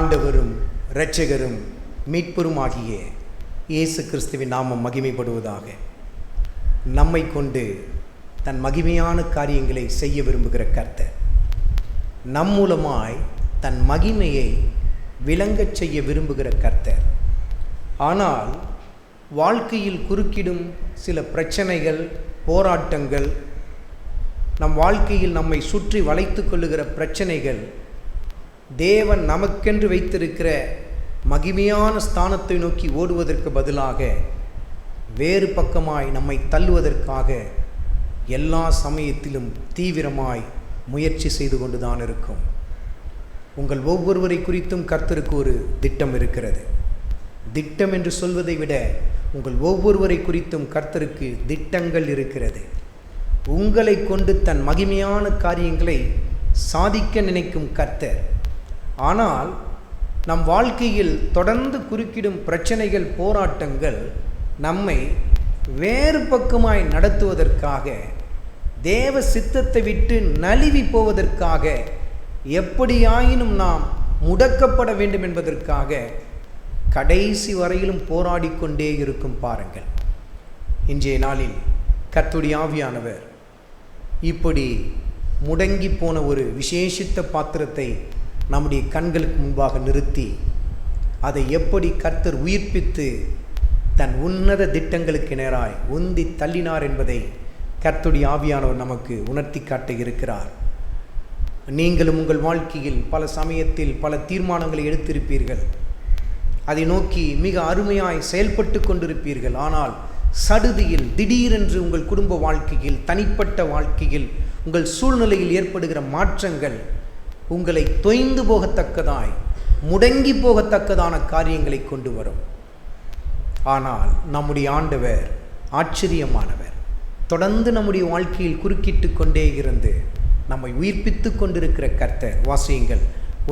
ஆண்டவரும் இரட்சகரும் மீட்பருமாகிய இயேசு கிறிஸ்துவின் நாமம் மகிமைப்படுவதாக. நம்மை கொண்டு தன் மகிமையான காரியங்களை செய்ய விரும்புகிற கர்த்தர் நம் மூலமாய் தன் மகிமையை விளங்கச் செய்ய விரும்புகிற கர்த்தர். ஆனால் வாழ்க்கையில் குறுக்கிடும் சில பிரச்சனைகள், போராட்டங்கள், நம் வாழ்க்கையில் நம்மை சுற்றி வளைத்து கொள்ளுகிற பிரச்சனைகள் தேவன் நமக்கென்று வைத்திருக்கிற மகிமையான ஸ்தானத்தை நோக்கி ஓடுவதற்கு பதிலாக வேறு பக்கமாய் நம்மை தள்ளுவதற்காக எல்லா சமயத்திலும் தீவிரமாய் முயற்சி செய்து கொண்டுதான் இருக்கும். உங்கள் ஒவ்வொருவரை குறித்தும் கர்த்தருக்கு ஒரு திட்டம் இருக்கிறது. திட்டம் என்று சொல்வதை விட உங்கள் ஒவ்வொருவரை குறித்தும் கர்த்தருக்கு திட்டங்கள் இருக்கிறது. உங்களை கொண்டு தன் மகிமையான காரியங்களை சாதிக்க நினைக்கும் கர்த்தர். ஆனால் நம் வாழ்க்கையில் தொடர்ந்து குறுக்கிடும் பிரச்சனைகள், போராட்டங்கள் நம்மை வேறு பக்கமாய் நடத்துவதற்காக, தேவ சித்தத்தை விட்டு நழுவி போவதற்காக, எப்படியாயினும் நாம் முடக்கப்பட வேண்டும் என்பதற்காக கடைசி வரையிலும் போராடி கொண்டே இருக்கும். பாருங்கள், இன்றைய நாளில் கர்த்தருடைய ஆவியானவர் இப்படி முடங்கி போன ஒரு விசேஷித்த பாத்திரத்தை நம்முடைய கண்களுக்கு முன்பாக நிறுத்தி அதை எப்படி கர்த்தர் உயிர்ப்பித்து தன் உன்னத திட்டங்களுக்கு நேராய் உந்தி தள்ளினார் என்பதை கர்த்தருடைய ஆவியானவர் நமக்கு உணர்த்தி காட்ட இருக்கிறார். நீங்களும் உங்கள் வாழ்க்கையில் பல சமயத்தில் பல தீர்மானங்களை எடுத்திருப்பீர்கள். அதை நோக்கி மிக அருமையாய் செயல்பட்டு கொண்டிருப்பீர்கள். ஆனால் சடுதியில் திடீரென்று உங்கள் குடும்ப வாழ்க்கையில், தனிப்பட்ட வாழ்க்கையில், உங்கள் சூழ்நிலையில் ஏற்படுகிற மாற்றங்கள் உங்களை தொய்ந்து போகத்தக்கதாய், முடங்கி போகத்தக்கதான காரியங்களை கொண்டு வரும். ஆனால் நம்முடைய ஆண்டவர் ஆச்சரியமானவர். தொடர்ந்து நம்முடைய வாழ்க்கையில் குறுக்கிட்டு கொண்டே இருந்து நம்மை உயிர்ப்பித்து கொண்டிருக்கிற கர்த்தர். வாசியுங்கள்,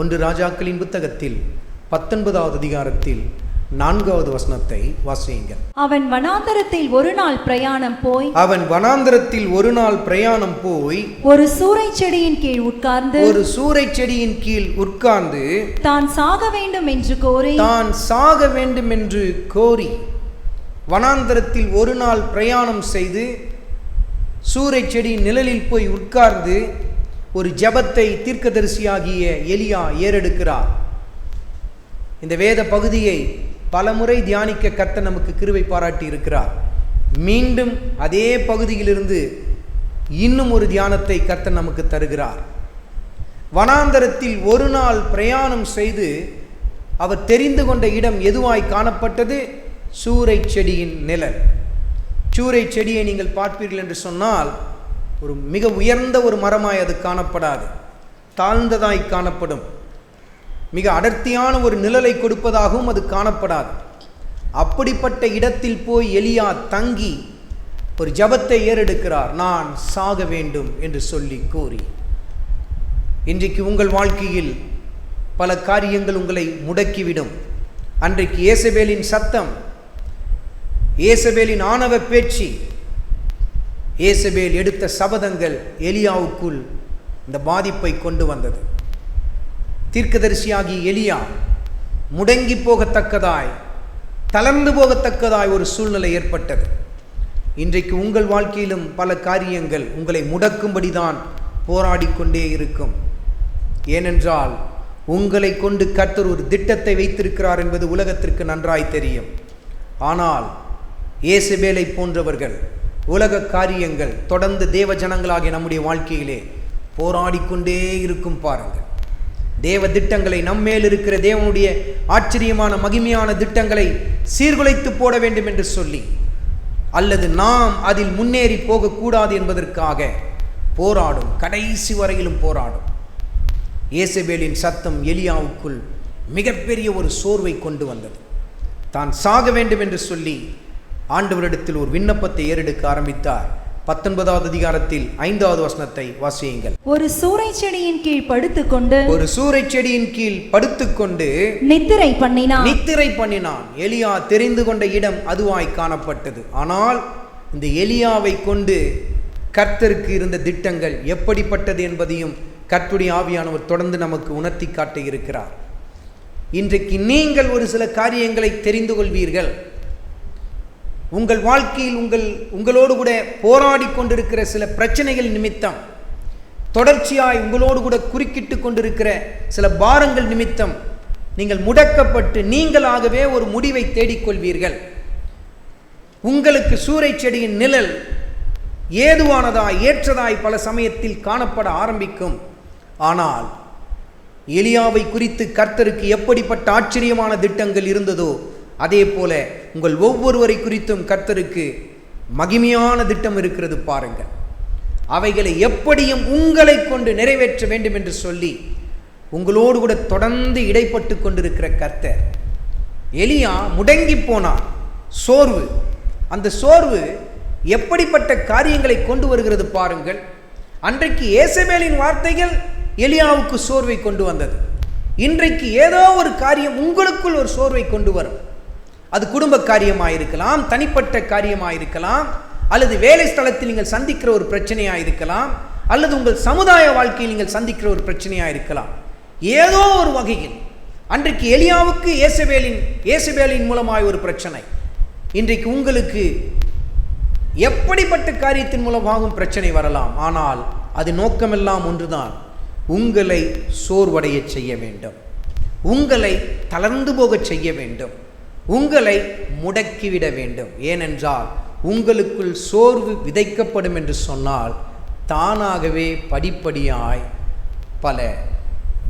1 ராஜாக்களின் புத்தகத்தில் 19வது அதிகாரத்தில் 4வது வசனத்தை வாசியுங்கள். அவன் வனாந்தரத்தில் ஒரு நாள் பிரயாணம் போய் ஒரு சூரைச் செடியின் கீழ் உட்கார்ந்து தான் சாக வேண்டும் என்று கோரி வனாந்தரத்தில் ஒரு நாள் பிரயாணம் செய்து சூரைச் செடியின் நிழலில் போய் உட்கார்ந்து ஒரு ஜெபத்தை தீர்க்கதரிசியாகிய எலியா ஏறெடுக்கிறார். இந்த வேத பகுதியை பலமுறை தியானிக்க கர்த்தர் நமக்கு கிருபை பாராட்டி இருக்கிறார். மீண்டும் அதே பகுதியிலிருந்து இன்னும் ஒரு தியானத்தை கர்த்தர் நமக்கு தருகிறார். வனாந்தரத்தில் ஒரு நாள் பிரயாணம் செய்து அவர் தெரிந்து கொண்ட இடம் எதுவாய் காணப்பட்டது? சூரைச் செடியின் நிழல். சூரைச் செடியை நீங்கள் பார்ப்பீர்கள் என்று சொன்னால் ஒரு மிக உயர்ந்த ஒரு மரமாய் அது காணப்படாது, தாழ்ந்ததாய் காணப்படும். மிக அடர்த்தியான ஒரு நிழலை கொடுப்பதாகவும் அது காணப்படாது. அப்படிப்பட்ட இடத்தில் போய் எலியா தங்கி ஒரு ஜெபத்தை ஏறெடுக்கிறார். நான் சாக வேண்டும் என்று சொல்லி கூறி. இன்றைக்கு உங்கள் வாழ்க்கையில் பல காரியங்கள் உங்களை முடக்கிவிடும். அன்றைக்கு ஏசபேலின் சத்தம், ஏசபேலின் ஆணவ பேச்சு, ஏசபேல் எடுத்த சபதங்கள் எலியாவுக்குள் இந்த பாதிப்பை கொண்டு வந்தது. தீர்க்கதரிசியாகி எலியா முடங்கி போகத்தக்கதாய், தளர்ந்து போகத்தக்கதாய் ஒரு சூழ்நிலை ஏற்பட்டது. இன்றைக்கு உங்கள் வாழ்க்கையிலும் பல காரியங்கள் உங்களை முடக்கும்படிதான் போராடி கொண்டே இருக்கும். ஏனென்றால் உங்களை கொண்டு கர்த்தர் ஒரு திட்டத்தை வைத்திருக்கிறார் என்பது உலகத்திற்கு நன்றாய் தெரியும். ஆனால் ஏசபேலை போன்றவர்கள், உலக காரியங்கள் தொடர்ந்து தேவ ஜனங்களாகிய நம்முடைய வாழ்க்கையிலே போராடி கொண்டே இருக்கும். பாருங்கள், தேவ திட்டங்களை, நம்மேல் இருக்கிற தேவனுடைய ஆச்சரியமான மகிமையான திட்டங்களை சீர்குலைத்து போட வேண்டும் என்று சொல்லி, அல்லது நாம் அதில் முன்னேறி போகக்கூடாது என்பதற்காக போராடும், கடைசி வரையிலும் போராடும். ஏசபேலின் சத்தம் எலியாவுக்குள் மிகப்பெரிய ஒரு சோர்வை கொண்டு வந்தது. தான் சாக வேண்டும் என்று சொல்லி ஆண்டவரிடத்தில் ஒரு விண்ணப்பத்தை ஏறெடுக்க ஆரம்பித்தார். 19வது அதிகாரத்தில் 5வது வசனத்தை வாசியுங்கள். ஒரு சூரைச் செடியின் கீழ் படுத்துக்கொண்டு நித்திரை பண்ணினான். எலியா தெரிந்து கொண்ட இடம் அதுவாய் காணப்பட்டது. ஆனால் இந்த எலியாவை கொண்டு கர்த்தருக்கு இருந்த திட்டங்கள் எப்படிப்பட்டது என்பதையும் கர்த்தருடைய ஆவியானவர் தொடர்ந்து நமக்கு உணர்த்தி காட்ட இருக்கிறார். இன்றைக்கு நீங்கள் ஒரு சில காரியங்களை தெரிந்து கொள்வீர்கள். உங்கள் வாழ்க்கையில் உங்களோடு கூட போராடி கொண்டிருக்கிற சில பிரச்சனைகள் நிமித்தம், தொடர்ச்சியாய் உங்களோடு கூட குறுக்கிட்டு கொண்டிருக்கிற சில பாரங்கள் நிமித்தம் நீங்கள் முடக்கப்பட்டு நீங்களாகவே ஒரு முடிவை தேடிக்கொள்வீர்கள். உங்களுக்கு சூரை செடியின் நிழல் ஏதுவானதாய் ஏற்றதாய் பல சமயத்தில் காணப்பட ஆரம்பிக்கும். ஆனால் எலியாவை குறித்து கர்த்தருக்கு எப்படிப்பட்ட ஆச்சரியமான திட்டங்கள் இருந்ததோ அதே போல உங்கள் ஒவ்வொருவரை குறித்தும் கர்த்தருக்கு மகிமையான திட்டம் இருக்கிறது. பாருங்கள், அவைகளை எப்படியும் உங்களை கொண்டு நிறைவேற்ற வேண்டும் என்று சொல்லி உங்களோடு கூட தொடர்ந்து இடைப்பட்டு கொண்டிருக்கிற கர்த்தர். எலியா முடங்கி போனார். சோர்வு, அந்த சோர்வு எப்படிப்பட்ட காரியங்களை கொண்டு வருகிறது பாருங்கள். அன்றைக்கு ஏசபேலின் வார்த்தைகள் எலியாவுக்கு சோர்வை கொண்டு வந்தது. இன்றைக்கு ஏதோ ஒரு காரியம் உங்களுக்குள் ஒரு சோர்வை கொண்டு வரும். அது குடும்ப காரியமாயிருக்கலாம், தனிப்பட்ட காரியமாயிருக்கலாம், அல்லது வேலை ஸ்தலத்தில் நீங்கள் சந்திக்கிற ஒரு பிரச்சனையாக இருக்கலாம், அல்லது உங்கள் சமுதாய வாழ்க்கையில் நீங்கள் சந்திக்கிற ஒரு பிரச்சனையாக இருக்கலாம். ஏதோ ஒரு வகையில் அன்றைக்கு எலியாவுக்கு ஏசபேலின் மூலமாய் ஒரு பிரச்சனை, இன்றைக்கு உங்களுக்கு எப்படிப்பட்ட காரியத்தின் மூலமாகவும் பிரச்சனை வரலாம். ஆனால் அது நோக்கமெல்லாம் ஒன்றுதான், உங்களை சோர்வடைய செய்ய வேண்டும், உங்களை தளர்ந்து போகச் செய்ய வேண்டும், உங்களை முடக்கிவிட வேண்டும். ஏனென்றால் உங்களுக்குள் சோர்வு விதைக்கப்படும் என்று சொன்னால் தானாகவே படிப்படியாய் பல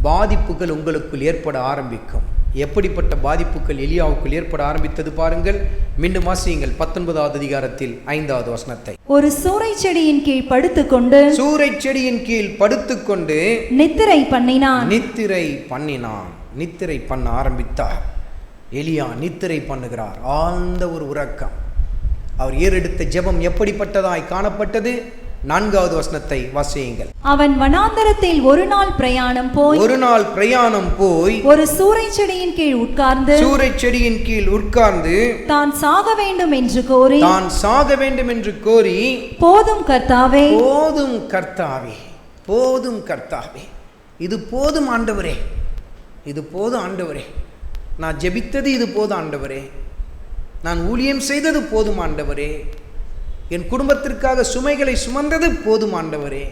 பாதிப்புகள் உங்களுக்குள் ஏற்பட ஆரம்பிக்கும். எப்படிப்பட்ட பாதிப்புகள் எலியாவுக்குள் ஏற்பட ஆரம்பித்தது பாருங்கள். மீண்டும் வாசியுங்கள் 19வது அதிகாரத்தில் 5வது வசனத்தை. ஒரு சூரை செடியின் கீழ் படுத்துக்கொண்டு சூரை செடியின் கீழ் படுத்துக்கொண்டு நித்திரை பண்ணினான். நித்திரை பண்ண ஆரம்பித்தார். எலியா நித்திரை பண்ணுகிறார். ஆழ்ந்த ஒரு உறக்கம். அவர் ஏறெடுத்த ஜெபம் எப்படிப்பட்டதாய் காணப்பட்டது? 4வது வசனத்தை வாசியுங்கள். அவன் வனாந்தரத்தில் ஒரு நாள் பிரயாணம் போய் ஒரு சூரை செடியின் கீழ் உட்கார்ந்து தான் சாக வேண்டும் என்று கோரி போதும் கர்த்தாவே, இது போதும் ஆண்டவரே, நான் ஜெபித்தது இது போதும் ஆண்டவரே, நான் ஊழியம் செய்தது போதும் ஆண்டவரே, என் குடும்பத்திற்காக சுமைகளை சுமந்தது போதும் ஆண்டவரே.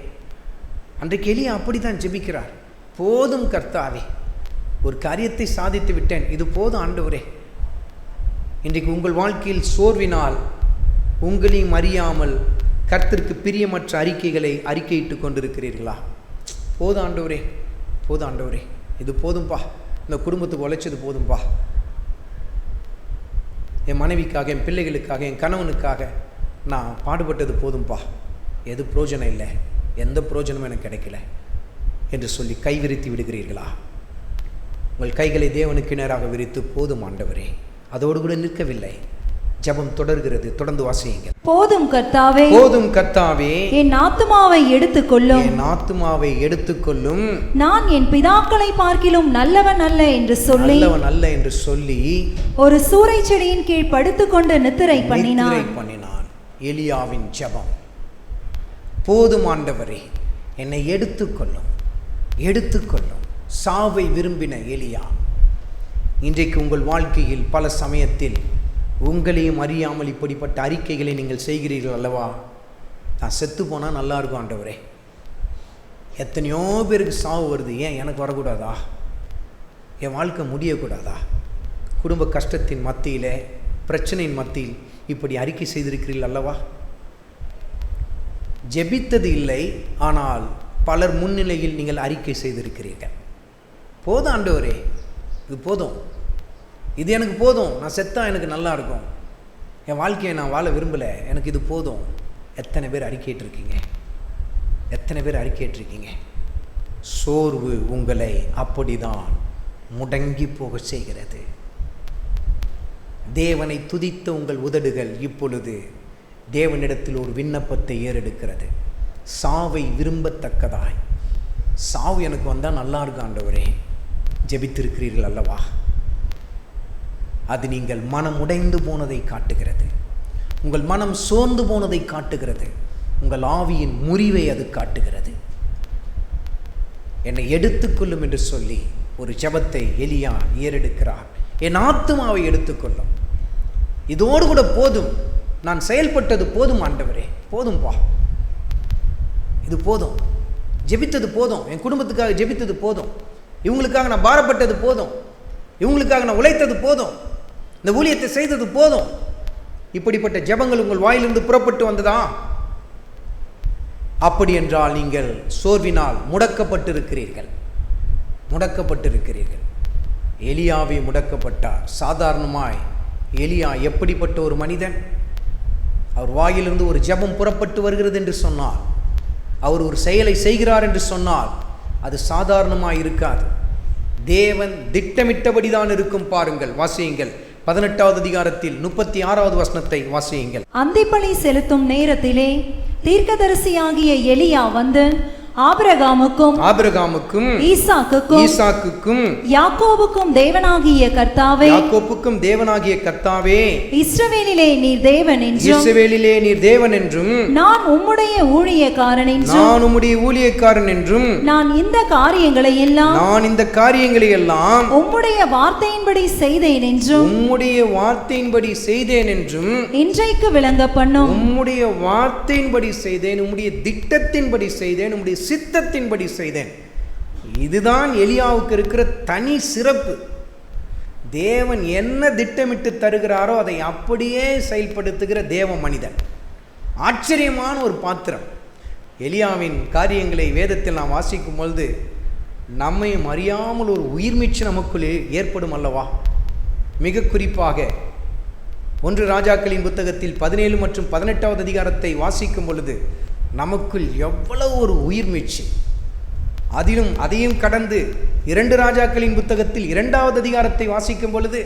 அன்றைக்கு எலியா அப்படித்தான் ஜெபிக்கிறார். போதும் கர்த்தாவே, ஒரு காரியத்தை சாதித்து விட்டேன், இது போதும் ஆண்டவரே. இன்றைக்கு உங்கள் வாழ்க்கையில் சோர்வினால் உங்களையும் அறியாமல் கர்த்தருக்கு பிரியமற்ற அறிக்கைகளை அறிக்கையிட்டு கொண்டிருக்கிறீர்களா? போதும் ஆண்டவரே, இது போதும்பா, இந்த குடும்பத்துக்கு உழைச்சது போதும்பா, என் மனைவிக்காக, என் பிள்ளைகளுக்காக, என் கணவனுக்காக நான் பாடுபட்டது போதும்பா, எது பிரயோஜனம் இல்லை, எந்த பிரயோஜனமும் எனக்கு கிடைக்கல என்று சொல்லி கை விரித்து விடுகிறீர்களா? உங்கள் கைகளை தேவனுக்கு நேராக விரித்து போதும் ஆண்டவரே. அதோடு கூட நிற்கவில்லை, ஜெபம் தொடர்கிறது. தொடர்ந்து வாசியுங்கள். போதும் கர்த்தாவே, என் ஆத்துமாவை எடுத்துக்கொள்ளும், நான் என் பிதாக்களை பார்க்கிலும் நல்லவன் அல்ல என்று சொல்லி ஒரு சூரை செடியின் கீழ் படுத்துக்கொண்டு நித்திரை பண்ணினான். எலியாவின் ஜெபம், போதும் ஆண்டவரே, என்னை எடுத்துக்கொள்ளும். சாவை விரும்பின எலியா இன்றைக்கு உங்கள் வாழ்க்கையில் பல சமயத்தில் உங்களையும் அறியாமல் இப்படிப்பட்ட அறிக்கைகளை நீங்கள் செய்கிறீர்கள் அல்லவா? நான் செத்து போனால் நல்லா இருக்கும் ஆண்டவரே. எத்தனையோ பேருக்கு சாவு வருது, ஏன் எனக்கு வரக்கூடாதா? என் வாழ்க்கை முடியக்கூடாதா? குடும்ப கஷ்டத்தின் மத்தியில், பிரச்சனையின் மத்தியில் இப்படி அறிக்கை செய்திருக்கிறீர்கள் அல்லவா? ஜெபித்தது இல்லை, ஆனால் பலர் முன்னிலையில் நீங்கள் அறிக்கை செய்திருக்கிறீர்கள். போதும் ஆண்டவரே, இது போதும், இது எனக்கு போதும், நான் செத்தா எனக்கு நல்லா இருக்கும், என் வாழ்க்கையை நான் வாழ விரும்பலை, எனக்கு இது போதும். எத்தனை பேர் அறிக்கையிட்டிருக்கீங்க? சோர்வு உங்களை அப்படிதான் முடங்கி போக செய்கிறது. தேவனை துதித்த உங்கள் உதடுகள் இப்பொழுது தேவனிடத்தில் ஒரு விண்ணப்பத்தை ஏறெடுக்கிறது. சாவை விரும்பத்தக்கதாய், சாவு எனக்கு வந்தால் நல்லா இருக்கும் ஆண்டவரே, ஜெபித்திருக்கிறீர்கள் அல்லவா? அது நீங்கள் மனம் உடைந்து போனதை காட்டுகிறது, உங்கள் மனம் சோர்ந்து போனதை காட்டுகிறது, உங்கள் ஆவியின் முறிவை அது காட்டுகிறது. என்னை எடுத்துக்கொள்ளும் என்று சொல்லி ஒரு ஜெபத்தை எலியா ஏறெடுக்கிறார். என் ஆத்துமாவை எடுத்துக்கொள்ளும், இதோடு கூட போதும், நான் செயல்பட்டது போதும் ஆண்டவரே, போதும்பா, இது போதும், ஜெபித்தது போதும், என் குடும்பத்துக்காக ஜெபித்தது போதும், இவங்களுக்காக நான் பாரப்பட்டது போதும், இவங்களுக்காக நான் உழைத்தது போதும், இந்த ஊழியத்தை செய்தது போதும். இப்படிப்பட்ட ஜெபங்கள் உங்கள் வாயிலிருந்து புறப்பட்டு வந்ததா? அப்படி என்றால் நீங்கள் சோர்வினால் முடக்கப்பட்டிருக்கிறீர்கள். எலியாவே முடக்கப்பட்டார். சாதாரணமாய் எலியா எப்படிப்பட்ட ஒரு மனிதன்? அவர் வாயிலிருந்து ஒரு ஜெபம் புறப்பட்டு வருகிறது என்று சொன்னால், அவர் ஒரு செயலை செய்கிறார் என்று சொன்னால், அது சாதாரணமாய் இருக்காது. தேவன் திட்டமிட்டபடிதான் இருக்கும். பாருங்கள், வாசியுங்கள் 18வது அதிகாரத்தில் 36வது வசனத்தை வாசியுங்கள். அந்திப்பலி செலுத்தும் நேரத்திலே தீர்க்கதரிசியாகிய எலியா வந்து ஆபிரகாமுக்கும் ஈசாக்குக்கும் யாக்கோபுக்கும் தேவனாகிய கர்த்தாவே, இஸ்ரவேலிலே நீர் தேவன் என்றும் நான் உம்முடைய ஊழியக்காரன் என்றும் நான் இந்த காரியங்களை எல்லாம் உம்முடைய வார்த்தையின்படி செய்தேன் என்றும் இன்றைக்கு விளங்க பண்ணும். உம்முடைய வார்த்தையின்படி செய்தேன், உம்முடைய திட்டத்தின்படி செய்தேன், உம்முடைய சித்தத்தின்படி செய்தேன். இதுதான் எலியாவுக்கு இருக்கிற தனி சிறப்பு. தேவன் என்ன திட்டமிட்டு தருகிறாரோ அதை அப்படியே செயல்படுத்துகிற தேவ மனிதன். ஆச்சரியமான ஒரு பாத்திரம். எலியாவின் காரியங்களை வேதத்தில் நாம் வாசிக்கும் பொழுது நம்மையும் அறியாமல் ஒரு உயிர்மீச்சு நமக்குள்ளே ஏற்படும் அல்லவா? மிக குறிப்பாக 1 ராஜாக்களின் புத்தகத்தில் 17 மற்றும் 18வது அதிகாரத்தை வாசிக்கும் பொழுது நமக்குள் எவ்வளவு ஒரு உயிர்மீச்சு. அதையும் கடந்து 2 ராஜாக்களின் புத்தகத்தில் 2வது அதிகாரத்தை வாசிக்கும் பொழுது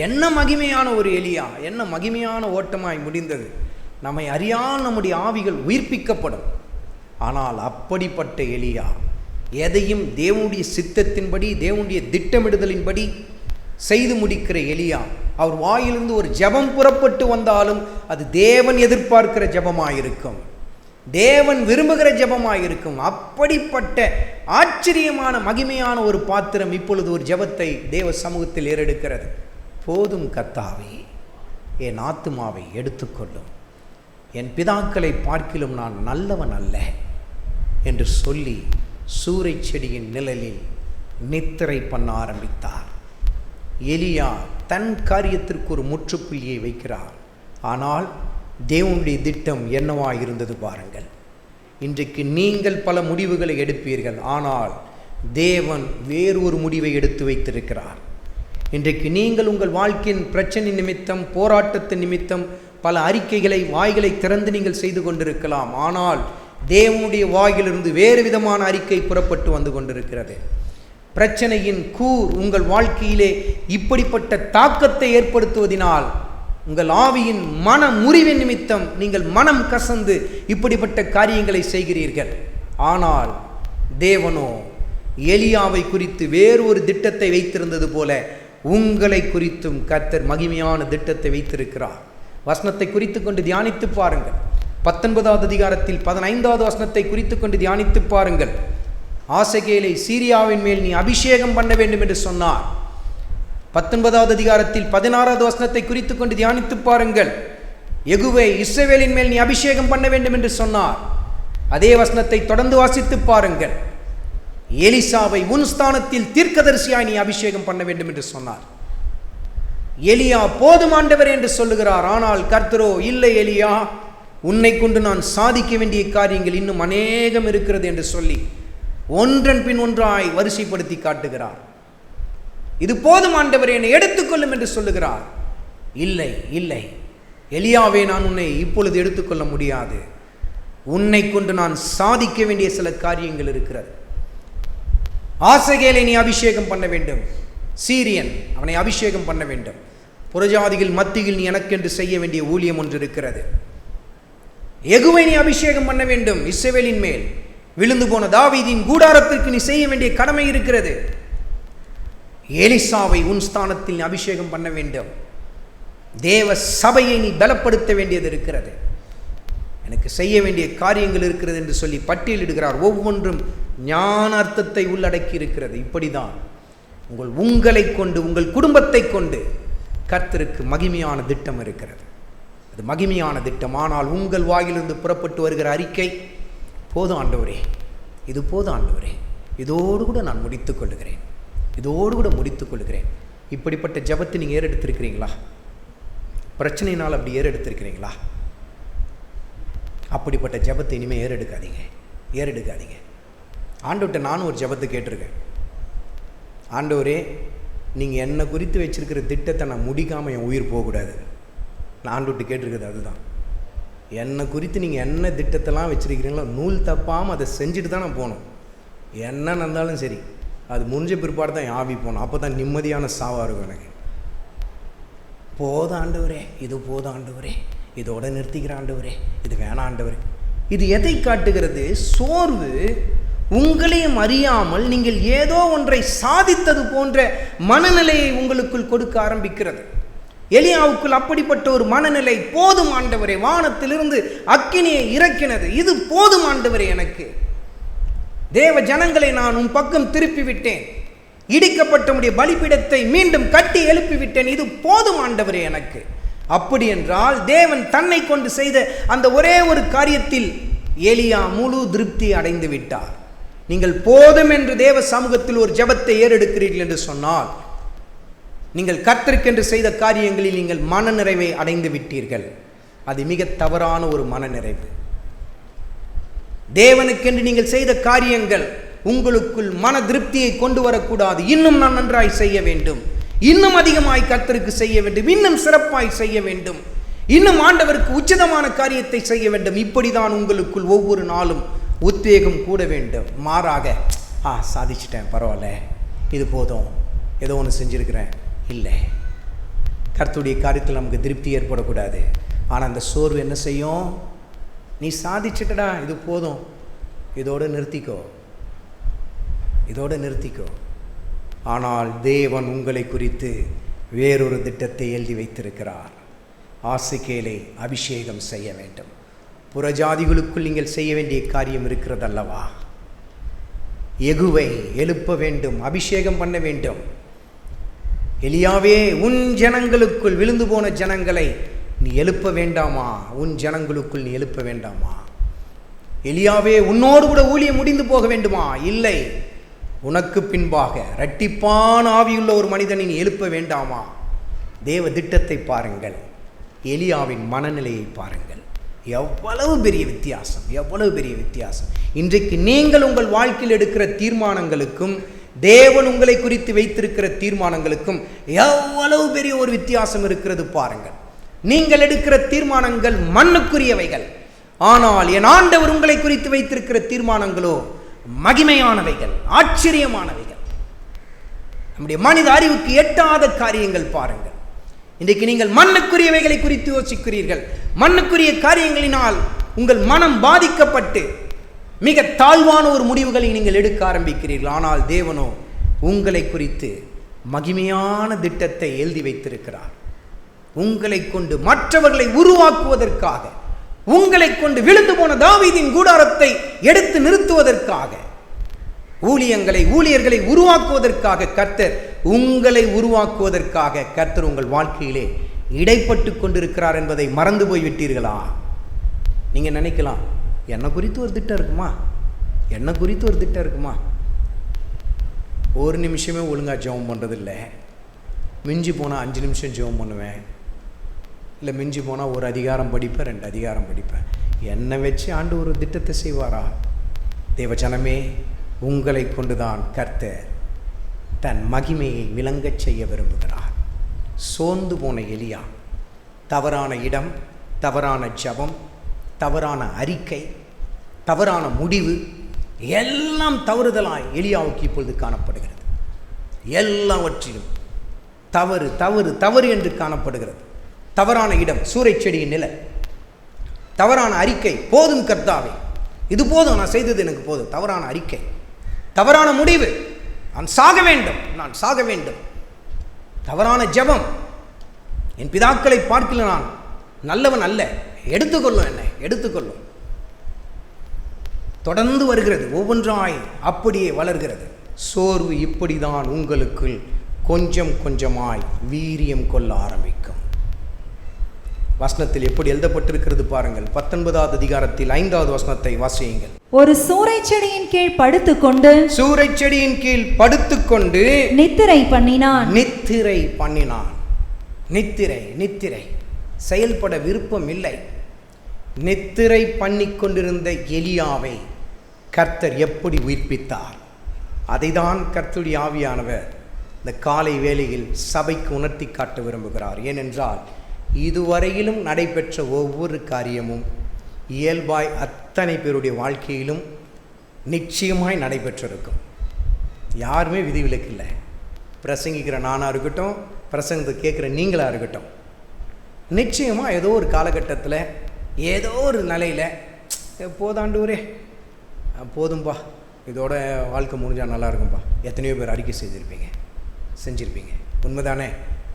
என்ன மகிமையான ஒரு எலியா, என்ன மகிமையான ஓட்டமாய் முடிந்தது. நம்மை அறியாமல் நம்முடைய ஆவிகள் உயிர்ப்பிக்கப்படும். ஆனால் அப்படிப்பட்ட எலியா எதையும் தேவனுடைய சித்தத்தின்படி, தேவனுடைய திட்டமிடுதலின்படி செய்து முடிக்கிற எலியா, அவர் வாயிலிருந்து ஒரு ஜெபம் புறப்பட்டு வந்தாலும் அது தேவன் எதிர்பார்க்கிற ஜெபமாயிருக்கும், தேவன் விரும்புகிற ஜெபமாயிருக்கும். அப்படிப்பட்ட ஆச்சரியமான மகிமையான ஒரு பாத்திரம் இப்பொழுது ஒரு ஜெபத்தை தேவ சமூகத்தில் ஏறெடுக்கிறது. போதும் கர்த்தாவே, என் ஆத்துமாவை எடுத்துக்கொள்ளும், என் பிதாக்களை பார்க்கிலும் நான் நல்லவன் அல்ல என்று சொல்லி சூரை செடியின் நிழலில் நித்திரை பண்ண ஆரம்பித்தார். எலியா தன் காரியத்திற்கு ஒரு முற்றுப்புள்ளியை வைக்கிறார். ஆனால் தேவனுடைய திட்டம் என்னவாக இருந்தது பாருங்கள். இன்றைக்கு நீங்கள் பல முடிவுகளை எடுப்பீர்கள், ஆனால் தேவன் வேறு ஒரு முடிவை எடுத்து வைத்திருக்கிறார். இன்றைக்கு நீங்கள் உங்கள் வாழ்க்கையின் பிரச்சனை நிமித்தம், போராட்டத்தின் நிமித்தம் பல அறிக்கைகளை, வாய்களை திறந்து நீங்கள் செய்து கொண்டிருக்கலாம். ஆனால் தேவனுடைய வாயிலிருந்து வேறு விதமான அறிக்கை புறப்பட்டு வந்து கொண்டிருக்கிறது. பிரச்சனையின் கூர் உங்கள் வாழ்க்கையிலே இப்படிப்பட்ட தாக்கத்தை ஏற்படுத்துவதனால் உங்கள் ஆவியின் மன முறிவின் நிமித்தம் நீங்கள் மனம் கசந்து இப்படிப்பட்ட காரியங்களை செய்கிறீர்கள். ஆனால் தேவனோ எலியாவை குறித்து வேறு ஒரு திட்டத்தை வைத்திருந்தது போல உங்களை குறித்தும் கர்த்தர் மகிமையான திட்டத்தை வைத்திருக்கிறார். வசனத்தை குறித்து கொண்டு தியானித்து பாருங்கள். 19வது அதிகாரத்தில் 15வது வசனத்தை குறித்து கொண்டு தியானித்து பாருங்கள். ஆசகேலை சீரியாவின் மேல் நீ அபிஷேகம் பண்ண வேண்டும் என்று சொன்னார். 19வது அதிகாரத்தில் 16வது வசனத்தை குறித்து கொண்டு தியானித்து பாருங்கள். யெகூவே இஸ்ரவேலின் மேல் நீ அபிஷேகம் பண்ண வேண்டும் என்று சொன்னார். அதே வசனத்தை தொடர்ந்து வாசித்து பாருங்கள். எலிசாவை உன் ஸ்தானத்தில் தீர்க்கதரிசியாய் நீ அபிஷேகம் பண்ண வேண்டும் என்று சொன்னார். எலியா போதும் ஆண்டவர் என்று சொல்லுகிறார். ஆனால் கர்த்தரோ இல்லை எலியா, உன்னை கொண்டு நான் சாதிக்க வேண்டிய காரியங்கள் இன்னும் அநேகம் இருக்கிறது என்று சொல்லி ஒன்றன் பின் ஒன்றாய் வரிசைப்படுத்தி காட்டுகிறார். இது போதும் ஆண்டவரே, என்னை எடுத்துக்கொள்ளும் என்று சொல்லுகிறார். இல்லை இல்லை எலியாவே, நான் உன்னை இப்பொழுது எடுத்துக்கொள்ள முடியாது. உன்னை கொண்டு நான் சாதிக்க வேண்டிய சில காரியங்கள் இருக்கிறது. ஆசகேலை நீ அபிஷேகம் பண்ண வேண்டும். சீரியன், அவனை அபிஷேகம் பண்ண வேண்டும். புறஜாதிகள் மத்தியில் நீ எனக்கென்று செய்ய வேண்டிய ஊழியம் ஒன்று இருக்கிறது. யெகூவை நீ அபிஷேகம் பண்ண வேண்டும். இஸ்ரவேலின் மேல் விழுந்து போன தாவீதின் கூடாரத்திற்கு நீ செய்ய வேண்டிய கடமை இருக்கிறது. எலிசாவை உன் ஸ்தானத்தில் நீ அபிஷேகம் பண்ண வேண்டும். தேவ சபையை நீ பலப்படுத்த வேண்டியது இருக்கிறது. எனக்கு செய்ய வேண்டிய காரியங்கள் இருக்கிறது என்று சொல்லி பட்டியலிடுகிறார். ஒவ்வொன்றும் ஞான அர்த்தத்தை உள்ளடக்கி இருக்கிறது. இப்படிதான் உங்களை கொண்டு, உங்கள் குடும்பத்தை கொண்டு கர்த்தருக்கு மகிமையான திட்டம் இருக்கிறது. அது மகிமையான திட்டம். ஆனால் உங்கள் வாயிலிருந்து புறப்பட்டு வருகிற அறிக்கை, போதும் ஆண்டவரே, இது போதும் ஆண்டவரே, இதோடு கூட நான் முடித்துக் கொள்ளுகிறேன், இதோடு கூட முடித்துக் கொள்ளுகிறேன். இப்படிப்பட்ட ஜெபத்தை நீங்கள் ஏறெடுத்திருக்கிறீங்களா? பிரச்சனையினால் அப்படி ஏறெடுத்திருக்கிறீங்களா? அப்படிப்பட்ட ஜெபத்தை இனிமேல் ஏறெடுக்காதீங்க. ஆண்டவர்கிட்ட நானும் ஒரு ஜெபத்தை கேட்டிருக்கேன். ஆண்டவரே, நீங்கள் என்னை குறித்து வச்சிருக்கிற திட்டத்தை நான் முடிக்காமல் என் உயிர் போகக்கூடாது. நான் ஆண்டவர்கிட்ட கேட்டிருக்கிறது அதுதான். என்னை குறித்து நீங்கள் என்ன திட்டத்தெல்லாம் வச்சுருக்கிறீங்களோ நூல் தப்பாமல் அதை செஞ்சுட்டு தான் நான் போகணும். என்ன நடந்தாலும் சரி, அது முடிஞ்ச பிற்பாடு தான் என் ஆவி போகணும். அப்போ தான் நிம்மதியான சாவாக இருக்கும் எனக்கு. போதும் ஆண்டவரே, இது போதும் ஆண்டவரே, இதோட நிறுத்திக்கிற ஆண்டவரே, இது வேணாம் ஆண்டவரே. இது எதை காட்டுகிறது? சோர்வு உங்களையும் அறியாமல் நீங்கள் ஏதோ ஒன்றை சாதித்தது போன்ற மனநிலையை உங்களுக்குள் கொடுக்க ஆரம்பிக்கிறது. எலியாவுக்குள் அப்படிப்பட்ட ஒரு மனநிலை. போதும் ஆண்டவரே, வானத்திலிருந்து அக்கினியை இறக்கினது, இது போதும் ஆண்டவரே, எனக்கு தேவ ஜனங்களை நான் உன் பக்கம் திருப்பி விட்டேன், இடிக்கப்பட்ட உடைய பலிபீடத்தை மீண்டும் கட்டி எழுப்பிவிட்டேன், இது போதும் ஆண்டவரே எனக்கு. அப்படி என்றால் தேவன் தன்னை கொண்டு செய்த அந்த ஒரே ஒரு காரியத்தில் எலியா முழு திருப்தி அடைந்து விட்டார். நீங்கள் போதும் என்று தேவ சமூகத்தில் ஒரு ஜெபத்தை ஏறெடுக்கிறீர்கள் என்று சொன்னால், நீங்கள் கர்த்தருக்கென்று செய்த காரியங்களில் நீங்கள் மனநிறைவை அடைந்து விட்டீர்கள். அது மிக தவறான ஒரு மனநிறைவு. தேவனுக்கென்று நீங்கள் செய்த காரியங்கள் உங்களுக்குள் மன திருப்தியை கொண்டு வரக்கூடாது. இன்னும் நான் நன்றாய் செய்ய வேண்டும், இன்னும் அதிகமாய் கர்த்தருக்கு செய்ய வேண்டும், இன்னும் சிறப்பாய் செய்ய வேண்டும், இன்னும் ஆண்டவருக்கு உச்சிதமான காரியத்தை செய்ய வேண்டும். இப்படிதான் உங்களுக்குள் ஒவ்வொரு நாளும் உத்வேகம் கூட வேண்டும். மாறாக சாதிச்சிட்டேன், பரவாயில்ல, இது போதும், ஏதோ ஒன்று செஞ்சுருக்கிறேன், இல்லை. கர்த்தருடைய காரியத்தில் நமக்கு திருப்தி ஏற்படக்கூடாது. ஆனால் அந்த சோர்வு என்ன செய்யும்? நீ சாதிச்சிட்டடா, இது போதும், இதோடு நிறுத்திக்கோ. ஆனால் தேவன் உங்களை குறித்து வேறொரு திட்டத்தை எழுதி வைத்திருக்கிறார். ஆசகேலை அபிஷேகம் செய்ய வேண்டும். புறஜாதிகளுக்குள் நீங்கள் செய்ய வேண்டிய காரியம் இருக்கிறது அல்லவா? எகுவை எழுப்ப வேண்டும், அபிஷேகம் பண்ண வேண்டும். எலியாவே, உன் ஜனங்களுக்குள் விழுந்து போன ஜனங்களை நீ எழுப்ப வேண்டாமா? உன் ஜனங்களுக்குள் நீ எழுப்ப வேண்டாமா? எலியாவே, உன்னோடு கூட ஊழியம் முடிந்து போக வேண்டுமா? இல்லை, உனக்கு பின்பாக இரட்டிப்பான ஆவியுள்ள ஒரு மனிதனை நீ எழுப்ப வேண்டாமா? தேவ திட்டத்தை பாருங்கள், எலியாவின் மனநிலையை பாருங்கள். எவ்வளவு பெரிய வித்தியாசம், எவ்வளவு பெரிய வித்தியாசம். இன்றைக்கு நீங்கள் உங்கள் வாழ்க்கையில் எடுக்கிற தீர்மானங்களுக்கும் தேவன் உங்களை குறித்து வைத்திருக்கிற தீர்மானங்களுக்கும் எவ்வளவு பெரிய ஒரு வித்தியாசம் இருக்கிறது பாருங்கள். நீங்கள் எடுக்கிற தீர்மானங்கள் மண்ணுக்குரியவைகள், ஆனால் என் ஆண்டவர் உங்களை குறித்து வைத்திருக்கிற தீர்மானங்களோ மகிமையானவைகள், ஆச்சரியமானவைகள், நம்முடைய மனித அறிவுக்கு எட்டாத காரியங்கள் பாருங்கள். இன்றைக்கு நீங்கள் மண்ணுக்குரியவைகளை குறித்து யோசிக்கிறீர்கள். மண்ணுக்குரிய காரியங்களினால் உங்கள் மனம் பாதிக்கப்பட்டு மிக தாழ்வான ஒரு முடிவுகளை நீங்கள் எடுக்க ஆரம்பிக்கிறீர்கள். ஆனால் தேவனோ உங்களை குறித்து மகிமையான திட்டத்தை எழுதி வைத்திருக்கிறார். உங்களை கொண்டு மற்றவர்களை உருவாக்குவதற்காக, உங்களை கொண்டு விழுந்து போன தாவீதின் கூடாரத்தை எடுத்து நிறுத்துவதற்காக, ஊழியர்களை உருவாக்குவதற்காக கர்த்தர், உங்களை உருவாக்குவதற்காக கர்த்தர் உங்கள் வாழ்க்கையிலே இடைப்பட்டு கொண்டிருக்கிறார் என்பதை மறந்து போய்விட்டீர்களா? நீங்கள் நினைக்கலாம், என்னை குறித்து ஒரு திட்டம் இருக்குமா? ஒரு நிமிஷமே ஒழுங்காக ஜெபம் பண்ணுறதில்லை. மிஞ்சி போனால் 5 நிமிஷம் ஜெபம் பண்ணுவேன், இல்லை மிஞ்சி போனால் ஒரு அதிகாரம் படிப்பேன், 2 அதிகாரம் படிப்பேன். என்னை வச்சு ஆண்டு ஒரு திட்டத்தை செய்வாரா? தேவஜனமே, உங்களை கொண்டுதான் கர்த்தர் தன் மகிமையை விளங்கச் செய்ய விரும்புகிறார். சோர்ந்து போன எலியா, தவறான இடம், தவறான ஜெபம், தவறான அறிக்கை, தவறான முடிவு, எல்லாம் தவறுதலாய் எலியாவுக்கு இப்பொழுது காணப்படுகிறது. எல்லாவற்றிலும் தவறு தவறு தவறு என்று காணப்படுகிறது. தவறான இடம், சூறைச்செடியின் நிலை, தவறான அறிக்கை, போதும் கர்த்தாவே, இது போதும், நான் செய்தது எனக்கு போதும். தவறான அறிக்கை, தவறான முடிவு, நான் சாக வேண்டும். தவறான ஜெபம், என் பிதாக்களை பார்க்கல, நான் நல்லவன் அல்ல, எடுத்துக்கொள்ளும். தொடர்ந்து வருகிறது, ஒவ்வொன்றாய் அப்படியே வளர்கிறது. சோர்வு இப்படிதான் உங்களுக்குள் கொஞ்சம் கொஞ்சமாய் வீரியம் கொள்ள ஆரம்பிக்கும். வசனத்தில் எப்படி எழுதப்பட்டிருக்கிறது பாருங்கள். 19வது அதிகாரத்தில் 5வது வசனத்தை வாசியுங்கள். ஒரு சூரைச் செடியின் கீழ் படுத்துக்கொண்டு சூரைச் செடியின் கீழ் படுத்துக்கொண்டு நித்திரை பண்ணினான். நித்திரை பண்ணினான். நித்திரை நித்திரை செயல்பட விருப்பம் இல்லை. நித்திரை பண்ணி கொண்டிருந்த எலியாவை கர்த்தர் எப்படி உயிர்ப்பித்தார்? அதைதான் கர்த்தருடைய ஆவியானவர் இந்த காலை வேளையில் சபைக்கு உணர்த்தி காட்ட விரும்புகிறார். ஏனென்றால் இதுவரையிலும் நடைபெற்ற ஒவ்வொரு காரியமும் இயல்பாய் அத்தனை பேருடைய வாழ்க்கையிலும் நிச்சயமாய் நடைபெற்றிருக்கும். யாருமே விதிவிலக்கு இல்லை. பிரசங்கிக்கிற நானாக இருக்கட்டும், பிரசங்கத்தை கேட்குற நீங்களாக இருக்கட்டும், நிச்சயமாக ஏதோ ஒரு காலகட்டத்தில் ஏதோ ஒரு நிலையில் போதாண்டூரே போதும்பா, இதோட வாழ்க்கை முடிஞ்சால் நல்லா இருக்கும்பா, எத்தனையோ பேர் அறிக்கை செஞ்சுருப்பீங்க. உண்மைதானே?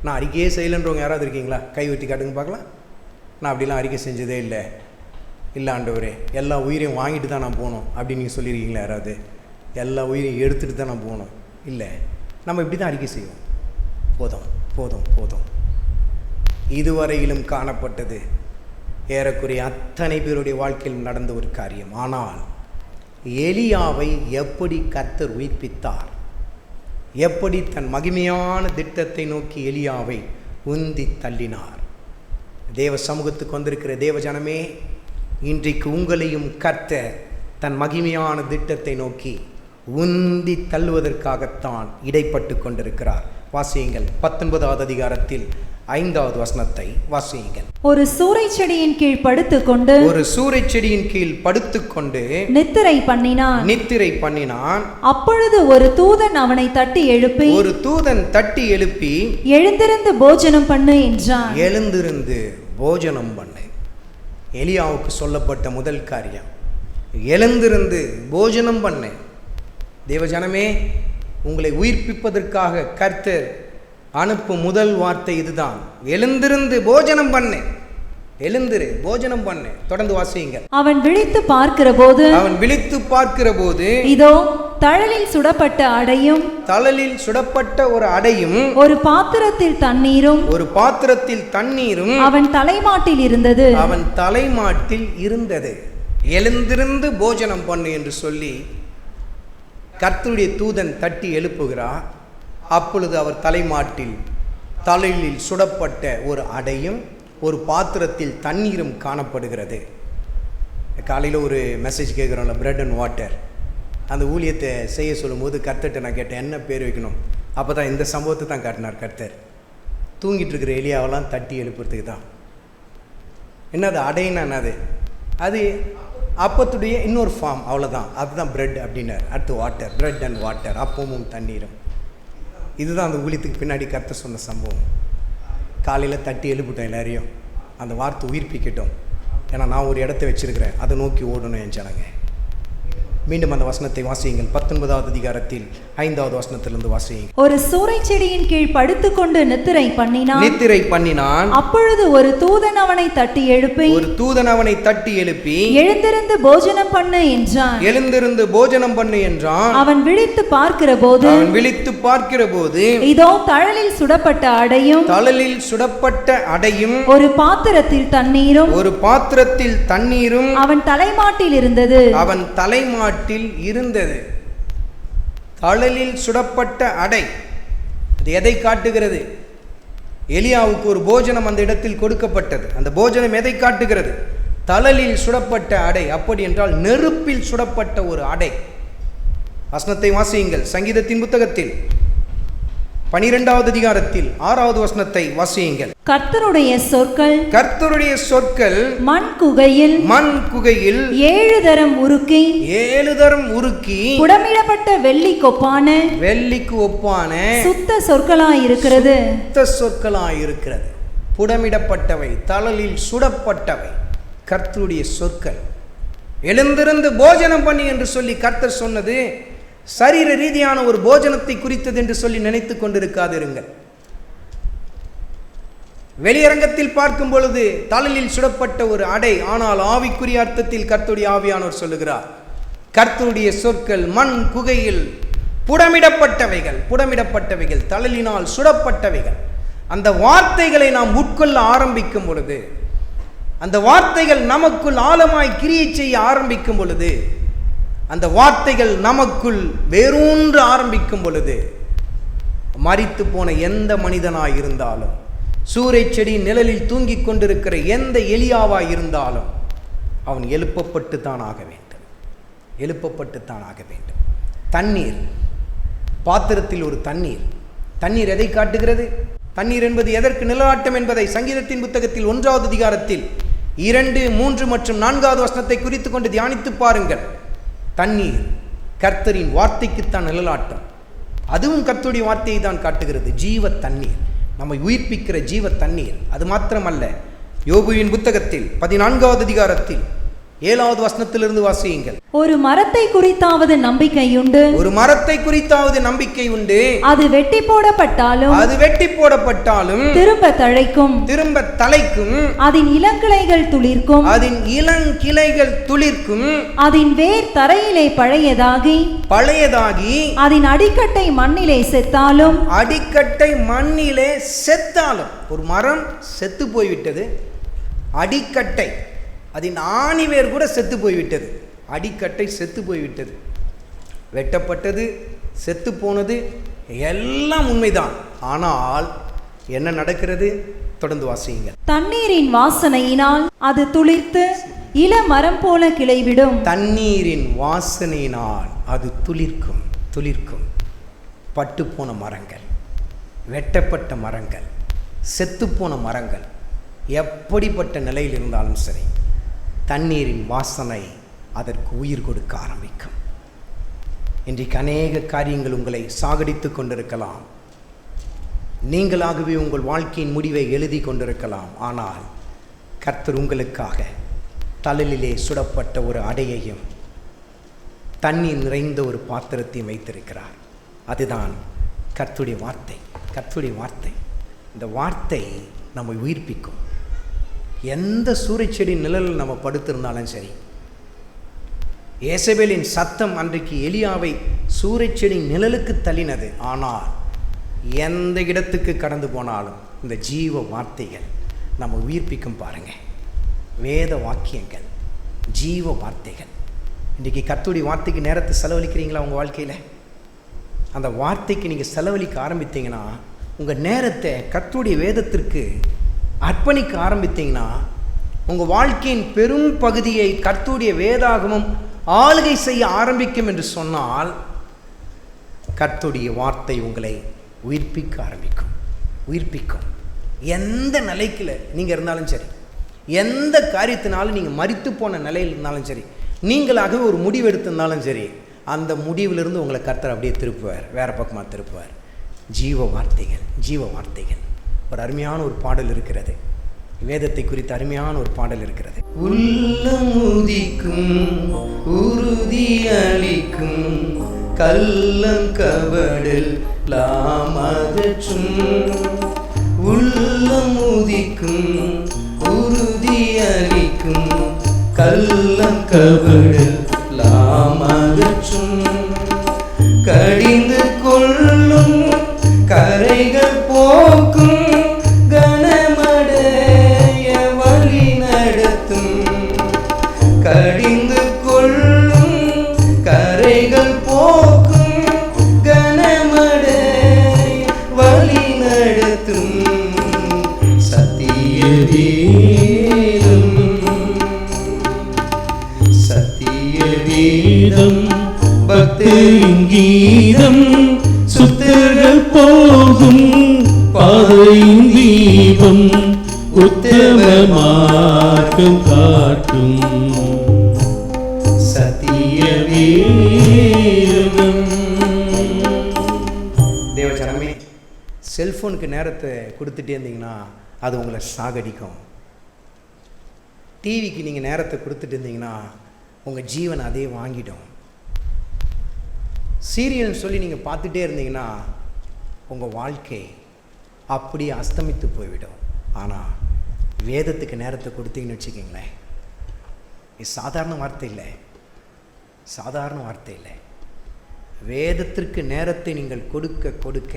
நான் அறிக்கையே செய்யலைன்றவங்க யாராவது இருக்கீங்களா? கை வெட்டி காட்டுங்க பார்க்கலாம். நான் அப்படிலாம் அறிக்கை செஞ்சதே இல்லை ஆண்டவரே, எல்லா உயிரையும் வாங்கிட்டு தான் நான் போகணும் அப்படின்னு நீங்கள் சொல்லியிருக்கீங்களா? யாராவது எல்லா உயிரையும் எடுத்துகிட்டு தான் நான் போகணும்? இல்லை, நம்ம இப்படி தான் அறிக்கை செய்வோம். போதும் போதும் போதும். இதுவரையிலும் காணப்பட்டது ஏறக்குறைய அத்தனை பேருடைய வாழ்க்கையில் நடந்த ஒரு காரியம். ஆனால் எலியாவை எப்படி கர்த்தர் உயிர்ப்பித்தார், எப்படி தன் மகிமையான திட்டத்தை நோக்கி எலியாவை உந்தி தள்ளினார். தேவ சமூகத்துக்கு வந்திருக்கிற தேவ ஜனமே, இன்றைக்கு உங்களையும் கர்த்தர் தன் மகிமையான திட்டத்தை நோக்கி உந்தி தள்ளுவதற்காகத்தான் இடைப்பட்டு கொண்டிருக்கிறார். வாசியுங்கள். 19வது அதிகாரத்தில் 5வது வசனத்தை வாசியுங்கள். ஒரு சூரைச் செடியின் கீழ் படுத்துக்கொண்டு ஒரு சூரைச் செடியின் கீழ் படுத்துக்கொண்டு நித்திரை பண்ணினான். அப்பொழுது ஒரு தூதன் அவனை தட்டி எழுப்பி எழுந்திருந்து போஜனம் பண்ணு என்றான். எழுந்திருந்து போஜனம் பண்ணு. எலியாவுக்கு சொல்லப்பட்ட முதல் காரியம், எழுந்திருந்து போஜனம் பண்ணு. தேவஜனமே, உங்களை உயிர்ப்பிப்பதற்காக கர்த்தர் அனுப்பும் முதல் வார்த்தை இதுதான், எழுந்திருந்து போஜனம் பண்ணு. எழுந்திரு, போஜனம் பண்ணு. தொடர்ந்து வாசியுங்க. அவன் விழித்து பார்க்கிற போது இதோ தழலில் சுடப்பட்ட ஒரு அடையும் ஒரு பாத்திரத்தில் தண்ணீரும் அவன் தலைமாட்டில் இருந்தது. எழுந்திருந்து போஜனம் பண்ணு என்று சொல்லி கர்த்தருடைய தூதன் தட்டி எழுப்புகிறார். அப்பொழுது அவர் தலையில் சுடப்பட்ட ஒரு அடையும் ஒரு பாத்திரத்தில் தண்ணீரும் காணப்படுகிறது. காலையில் ஒரு மெசேஜ் கேட்குறோம்ல, பிரெட் அண்ட் வாட்டர். அந்த ஊழியத்தை செய்ய சொல்லும்போது கர்த்தர்கிட்ட நான் கேட்டேன், என்ன பேர் வைக்கணும்? அப்போ தான் இந்த சம்பவத்தை தான் காட்டினார் கர்த்தர். தூங்கிட்டு இருக்கிற எலியாவெல்லாம் தட்டி எழுப்புறதுக்கு தான். என்னது அடைன்னா? என்னது? அது அப்பத்துடைய இன்னொரு ஃபார்ம், அவ்வளோதான். அதுதான் பிரெட் அப்படின்னார். அடுத்து வாட்டர், பிரெட் அண்ட் வாட்டர், அப்பமும் தண்ணீரும். இதுதான் அந்த ஊழியத்துக்கு பின்னாடி கர்த்தர் சொன்ன சம்பவம். காலையில் தட்டி எழுப்பிட்டோம் எல்லாரையும், அந்த வார்த்தை உயிர்ப்பிக்கட்டும். ஏன்னா நான் ஒரு இடத்த வச்சிருக்கிறேன், அதை நோக்கி ஓடணும் என் ஜனங்க. மீண்டும் அந்த வசனத்தை வாசியுங்கள். 19வது அதிகாரத்தில் 5வது வசனத்திலிருந்து வாசியுங்கள். ஒரு சூரைச் செடியின் கீழ் படுத்துக்கொண்டு நித்திரை பண்ணினான். அப்பொழுது ஒரு தூதன் அவனை தட்டி எழுப்பி எழுந்திருந்து போஜனம் பண்ணு என்றான். அவன் விழித்து பார்க்கிற போது இதோ தழலில் சுடப்பட்ட அடையும் ஒரு பாத்திரத்தில் தண்ணீரும் அவன் தலைமாட்டில் இருந்தது. தழலில் சுடப்பட்ட அடை, அது எதை காட்டுகிறது? எலியாவுக்கு ஒரு போஜனம் அந்த இடத்தில் கொடுக்கப்பட்டது. அந்த போஜனம் எதை காட்டுகிறது? தழலில் சுடப்பட்ட அடை. அப்படி என்றால் நெருப்பில் சுடப்பட்ட ஒரு அடை. வசனத்தை வாசியுங்கள். சங்கீதத்தின் புத்தகத்தில் 12வது அதிகாரத்தில் 6வது வசனத்தை வாசியுங்கள். கர்த்தருடைய சொற்கள் மண் குகையில் 7 தரம் உருக்கி புடமிடப்பட்ட வெள்ளிக்கு ஒப்பான சுத்த சொற்களாயிருக்கிறது. புடமிடப்பட்டவை, தழலில் சுடப்பட்டவை கர்த்தருடைய சொற்கள். எழுந்திருந்து போஜனம் பண்ணி என்று சொல்லி கர்த்தர் சொன்னது சரீர ரீதியான ஒரு போஜனத்தை குறித்தது என்று சொல்லி நினைத்து கொண்டிருக்காதிருங்கள். வெளியரங்கத்தில் பார்க்கும் பொழுது தழலில் சுடப்பட்ட ஒரு அடை, ஆனால் ஆவிக்குரிய அர்த்தத்தில் கர்த்தருடைய ஆவியானவர் சொல்லுகிறார், கர்த்தருடைய சொற்கள் மண் குகையில் புடமிடப்பட்டவைகள், தழலினால் சுடப்பட்டவைகள். அந்த வார்த்தைகளை நாம் உட்கொள்ள ஆரம்பிக்கும் பொழுது, அந்த வார்த்தைகள் நமக்குள் ஆழமாய் கிரியை செய்ய ஆரம்பிக்கும் பொழுது, அந்த வார்த்தைகள் நமக்குள் வேரூன்று ஆரம்பிக்கும் பொழுது, மரித்து போன எந்த மனிதனாய் இருந்தாலும், சூறைச் செடி நிழலில் தூங்கிக் கொண்டிருக்கிற எந்த எலியாவாய் இருந்தாலும், அவன் எழுப்பப்பட்டு தான் ஆக வேண்டும். தண்ணீர், பாத்திரத்தில் ஒரு தண்ணீர் எதை காட்டுகிறது? தண்ணீர் என்பது எதற்கு நிழலாட்டம் என்பதை சங்கீதத்தின் புத்தகத்தில் 1வது அதிகாரத்தில் 2, 3 மற்றும் 4வது வசனத்தை குறித்து கொண்டு தியானித்து பாருங்கள். தண்ணீர் கர்த்தரின் வார்த்தைக்குத்தான் நிழலாட்டம். அதுவும் கர்த்தருடைய வார்த்தையை தான் காட்டுகிறது. ஜீவ தண்ணீர், நம்மை உயிர்ப்பிக்கிற ஜீவ தண்ணீர். அது மாத்திரமல்ல, யோபுவின் புத்தகத்தில் 14வது அதிகாரத்தில் 7வது வசனத்திலிருந்து வாசியுங்கள். ஒரு மரத்தை குறித்தாவது நம்பிக்கை உண்டு, அது வெட்டி போடப்பட்டாலும் திரும்ப தழைக்கும், அதன் இளங்கிளைகள் துளிர்க்கும், அதன் வேர் தரையிலே பழையதாகி அதன் அடிக்கட்டை மண்ணிலே செத்தாலும், ஒரு மரம் செத்து போய்விட்டது, அடிக்கட்டை, அதன் ஆணிவேர் கூட செத்து போய்விட்டது, அடிக்கட்டை செத்து போய்விட்டது, வெட்டப்பட்டது, செத்து போனது, எல்லாம் உண்மைதான். ஆனால் என்ன நடக்கிறது? தொடர்ந்து வாசியுங்கள். தண்ணீரின் வாசனையினால் அது துளிர்த்து இள மரம் போல கிளைவிடும். தண்ணீரின் வாசனையினால் அது துளிர்க்கும். பட்டுப்போன மரங்கள், வெட்டப்பட்ட மரங்கள், செத்துப்போன மரங்கள், எப்படிப்பட்ட நிலையில் இருந்தாலும் சரி, தண்ணீரின் வாசனை அதற்கு உயிர் கொடுக்க ஆரம்பிக்கும். இன்றைக்கு அநேக காரியங்கள் உங்களை சாகடித்து கொண்டிருக்கலாம். நீங்களாகவே உங்கள் வாழ்க்கையின் முடிவை எழுதி கொண்டிருக்கலாம். ஆனால் கர்த்தர் உங்களுக்காக தழலிலே சுடப்பட்ட ஒரு அடையையும் தண்ணீர் நிறைந்த ஒரு பாத்திரத்தையும் வைத்திருக்கிறார். அதுதான் கர்த்தருடைய வார்த்தை. இந்த வார்த்தை நம்மை உயிர்ப்பிக்கும். எந்த சூறைச்செடி நிழலில் நம்ம படுத்திருந்தாலும் சரி, ஏசபேலின் சத்தம் அன்றைக்கு எலியாவை சூறைச்செடி நிழலுக்கு தள்ளினது. ஆனால் எந்த இடத்துக்கு கடந்து போனாலும் இந்த ஜீவ வார்த்தைகள் நம்ம உயிர்ப்பிக்கும். பாருங்க, வேத வாக்கியங்கள், ஜீவ வார்த்தைகள். இன்றைக்கி கர்த்தருடைய வார்த்தைக்கு நேரத்தை செலவழிக்கிறீங்களா? உங்கள் வாழ்க்கையில் அந்த வார்த்தைக்கு நீங்கள் செலவழிக்க ஆரம்பித்தீங்கன்னா, உங்கள் நேரத்தை கர்த்தருடைய வேதத்திற்கு அர்ப்பணிக்க ஆரம்பித்தீங்கன்னா, உங்கள் வாழ்க்கையின் பெரும் பகுதியை கர்த்தருடைய வேதாகமம் ஆளுகை செய்ய ஆரம்பிக்கும் என்று சொன்னால், கர்த்தருடைய வார்த்தை உங்களை உயிர்ப்பிக்க ஆரம்பிக்கும். எந்த நிலைக்குள்ள நீங்கள் இருந்தாலும் சரி, எந்த காரியத்தினாலும் நீங்கள் மரித்து போன நிலையில் இருந்தாலும் சரி, நீங்களாகவே ஒரு முடிவு எடுத்திருந்தாலும் சரி, அந்த முடிவிலிருந்து உங்களை கர்த்தர் அப்படியே திருப்புவார், வேறு பக்கமாக திருப்புவார். ஜீவ வார்த்தைகள். ஒரு அருமையான ஒரு பாடல் இருக்கிறது, வேதத்தை குறித்த அருமையான ஒரு பாடல் இருக்கிறது. உள்ளம் உதிக்கும், உறுதி அளிக்கும், கள்ளம் கபடில் லாமகற்றும். உள்ளம் உதிக்கும், உறுதி அளிக்கும், கள்ளம் கபடில் லாமகற்றும். கடிந்து கொள்ளும், கரைகள் போக்கும், கனமடைய வழி நடத்தும். கடிந்து கொள்ளும், கரைகள் போக்கும், கனமடைய வழி நடத்தும். சத்திய வேதம் பக்தியின் கீதம், சுத்தர்கள் போகும் பாதையின் தீபம், உத்தம மார்க்கம் காட்டும். சத்திய வேதம். தேவஜனமே, செல்ஃபோனுக்கு நேரத்தை கொடுத்துட்டே இருந்தீங்கன்னா அது உங்களை சாகடிக்கும். டிவிக்கு நீங்கள் நேரத்தை கொடுத்துட்டு இருந்தீங்கன்னா உங்கள் ஜீவனை அதே வாங்கிடும். சீரியல்னு சொல்லி நீங்கள் பார்த்துட்டே இருந்தீங்கன்னா உங்கள் வாழ்க்கை அப்படியே அஸ்தமித்து போய்விடும். ஆனால் வேதத்துக்கு நேரத்தை கொடுத்தீங்கன்னு வச்சுக்கிங்களேன், இது சாதாரண வார்த்தை இல்லை. வேதத்திற்கு நேரத்தை நீங்கள் கொடுக்க கொடுக்க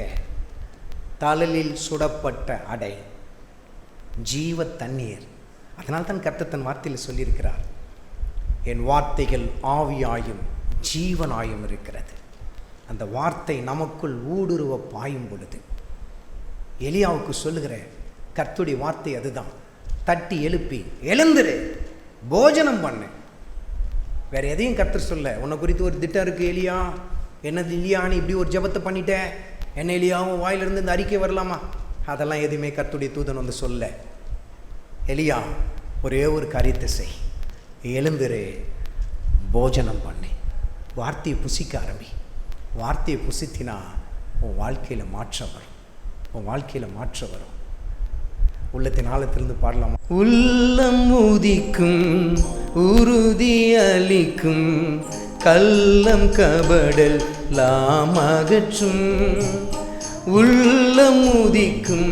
தழலில் சுடப்பட்ட அடை, ஜீவ தண்ணீர். அதனால் தான் கர்த்தர் தன் வார்த்தையில் சொல்லியிருக்கிறார், என் வார்த்தைகள் ஆவியாயும் ஜீவனாயும் இருக்கிறது. அந்த வார்த்தை நமக்குள் ஊடுருவ பாயும் பொழுது எலியாவுக்கு சொல்லுகிற கர்த்தருடைய வார்த்தை அதுதான். தட்டி எழுப்பி எழுந்துரு, போஜனம் பண்ணு. வேற எதையும் கர்த்தர் சொல்ல. உன்னை குறித்து ஒரு திட்டம் இருக்கு எலியா, என்னது இல்லையா, நீ இப்படி ஒரு ஜெபத்தை பண்ணிட்ட, என்ன எலியாவும் வாயிலிருந்து இந்த அறிக்கை வரலாமா? அதெல்லாம் எதுவுமே கர்த்தருடைய தூதன் வந்து சொல்ல. எலியா, ஒரே ஒரு காரியத்தை செய், எழுந்துரு, போஜனம் பண்ணு, வார்த்தையை புசிக்க ஆரம்பி. வார்த்தையை புசித்தினா உன் வாழ்க்கையில் மாற்றம் வரும், உன் வாழ்க்கையில் மாற்றம் வரும். உள்ளத்தின் ஆழத்திலிருந்து பாடலாமா? உள்ளம் உதிக்கும் உறுதி அளிக்கும் கள்ளம் கபடல் லாமகற்றும். உள்ளம் உதிக்கும்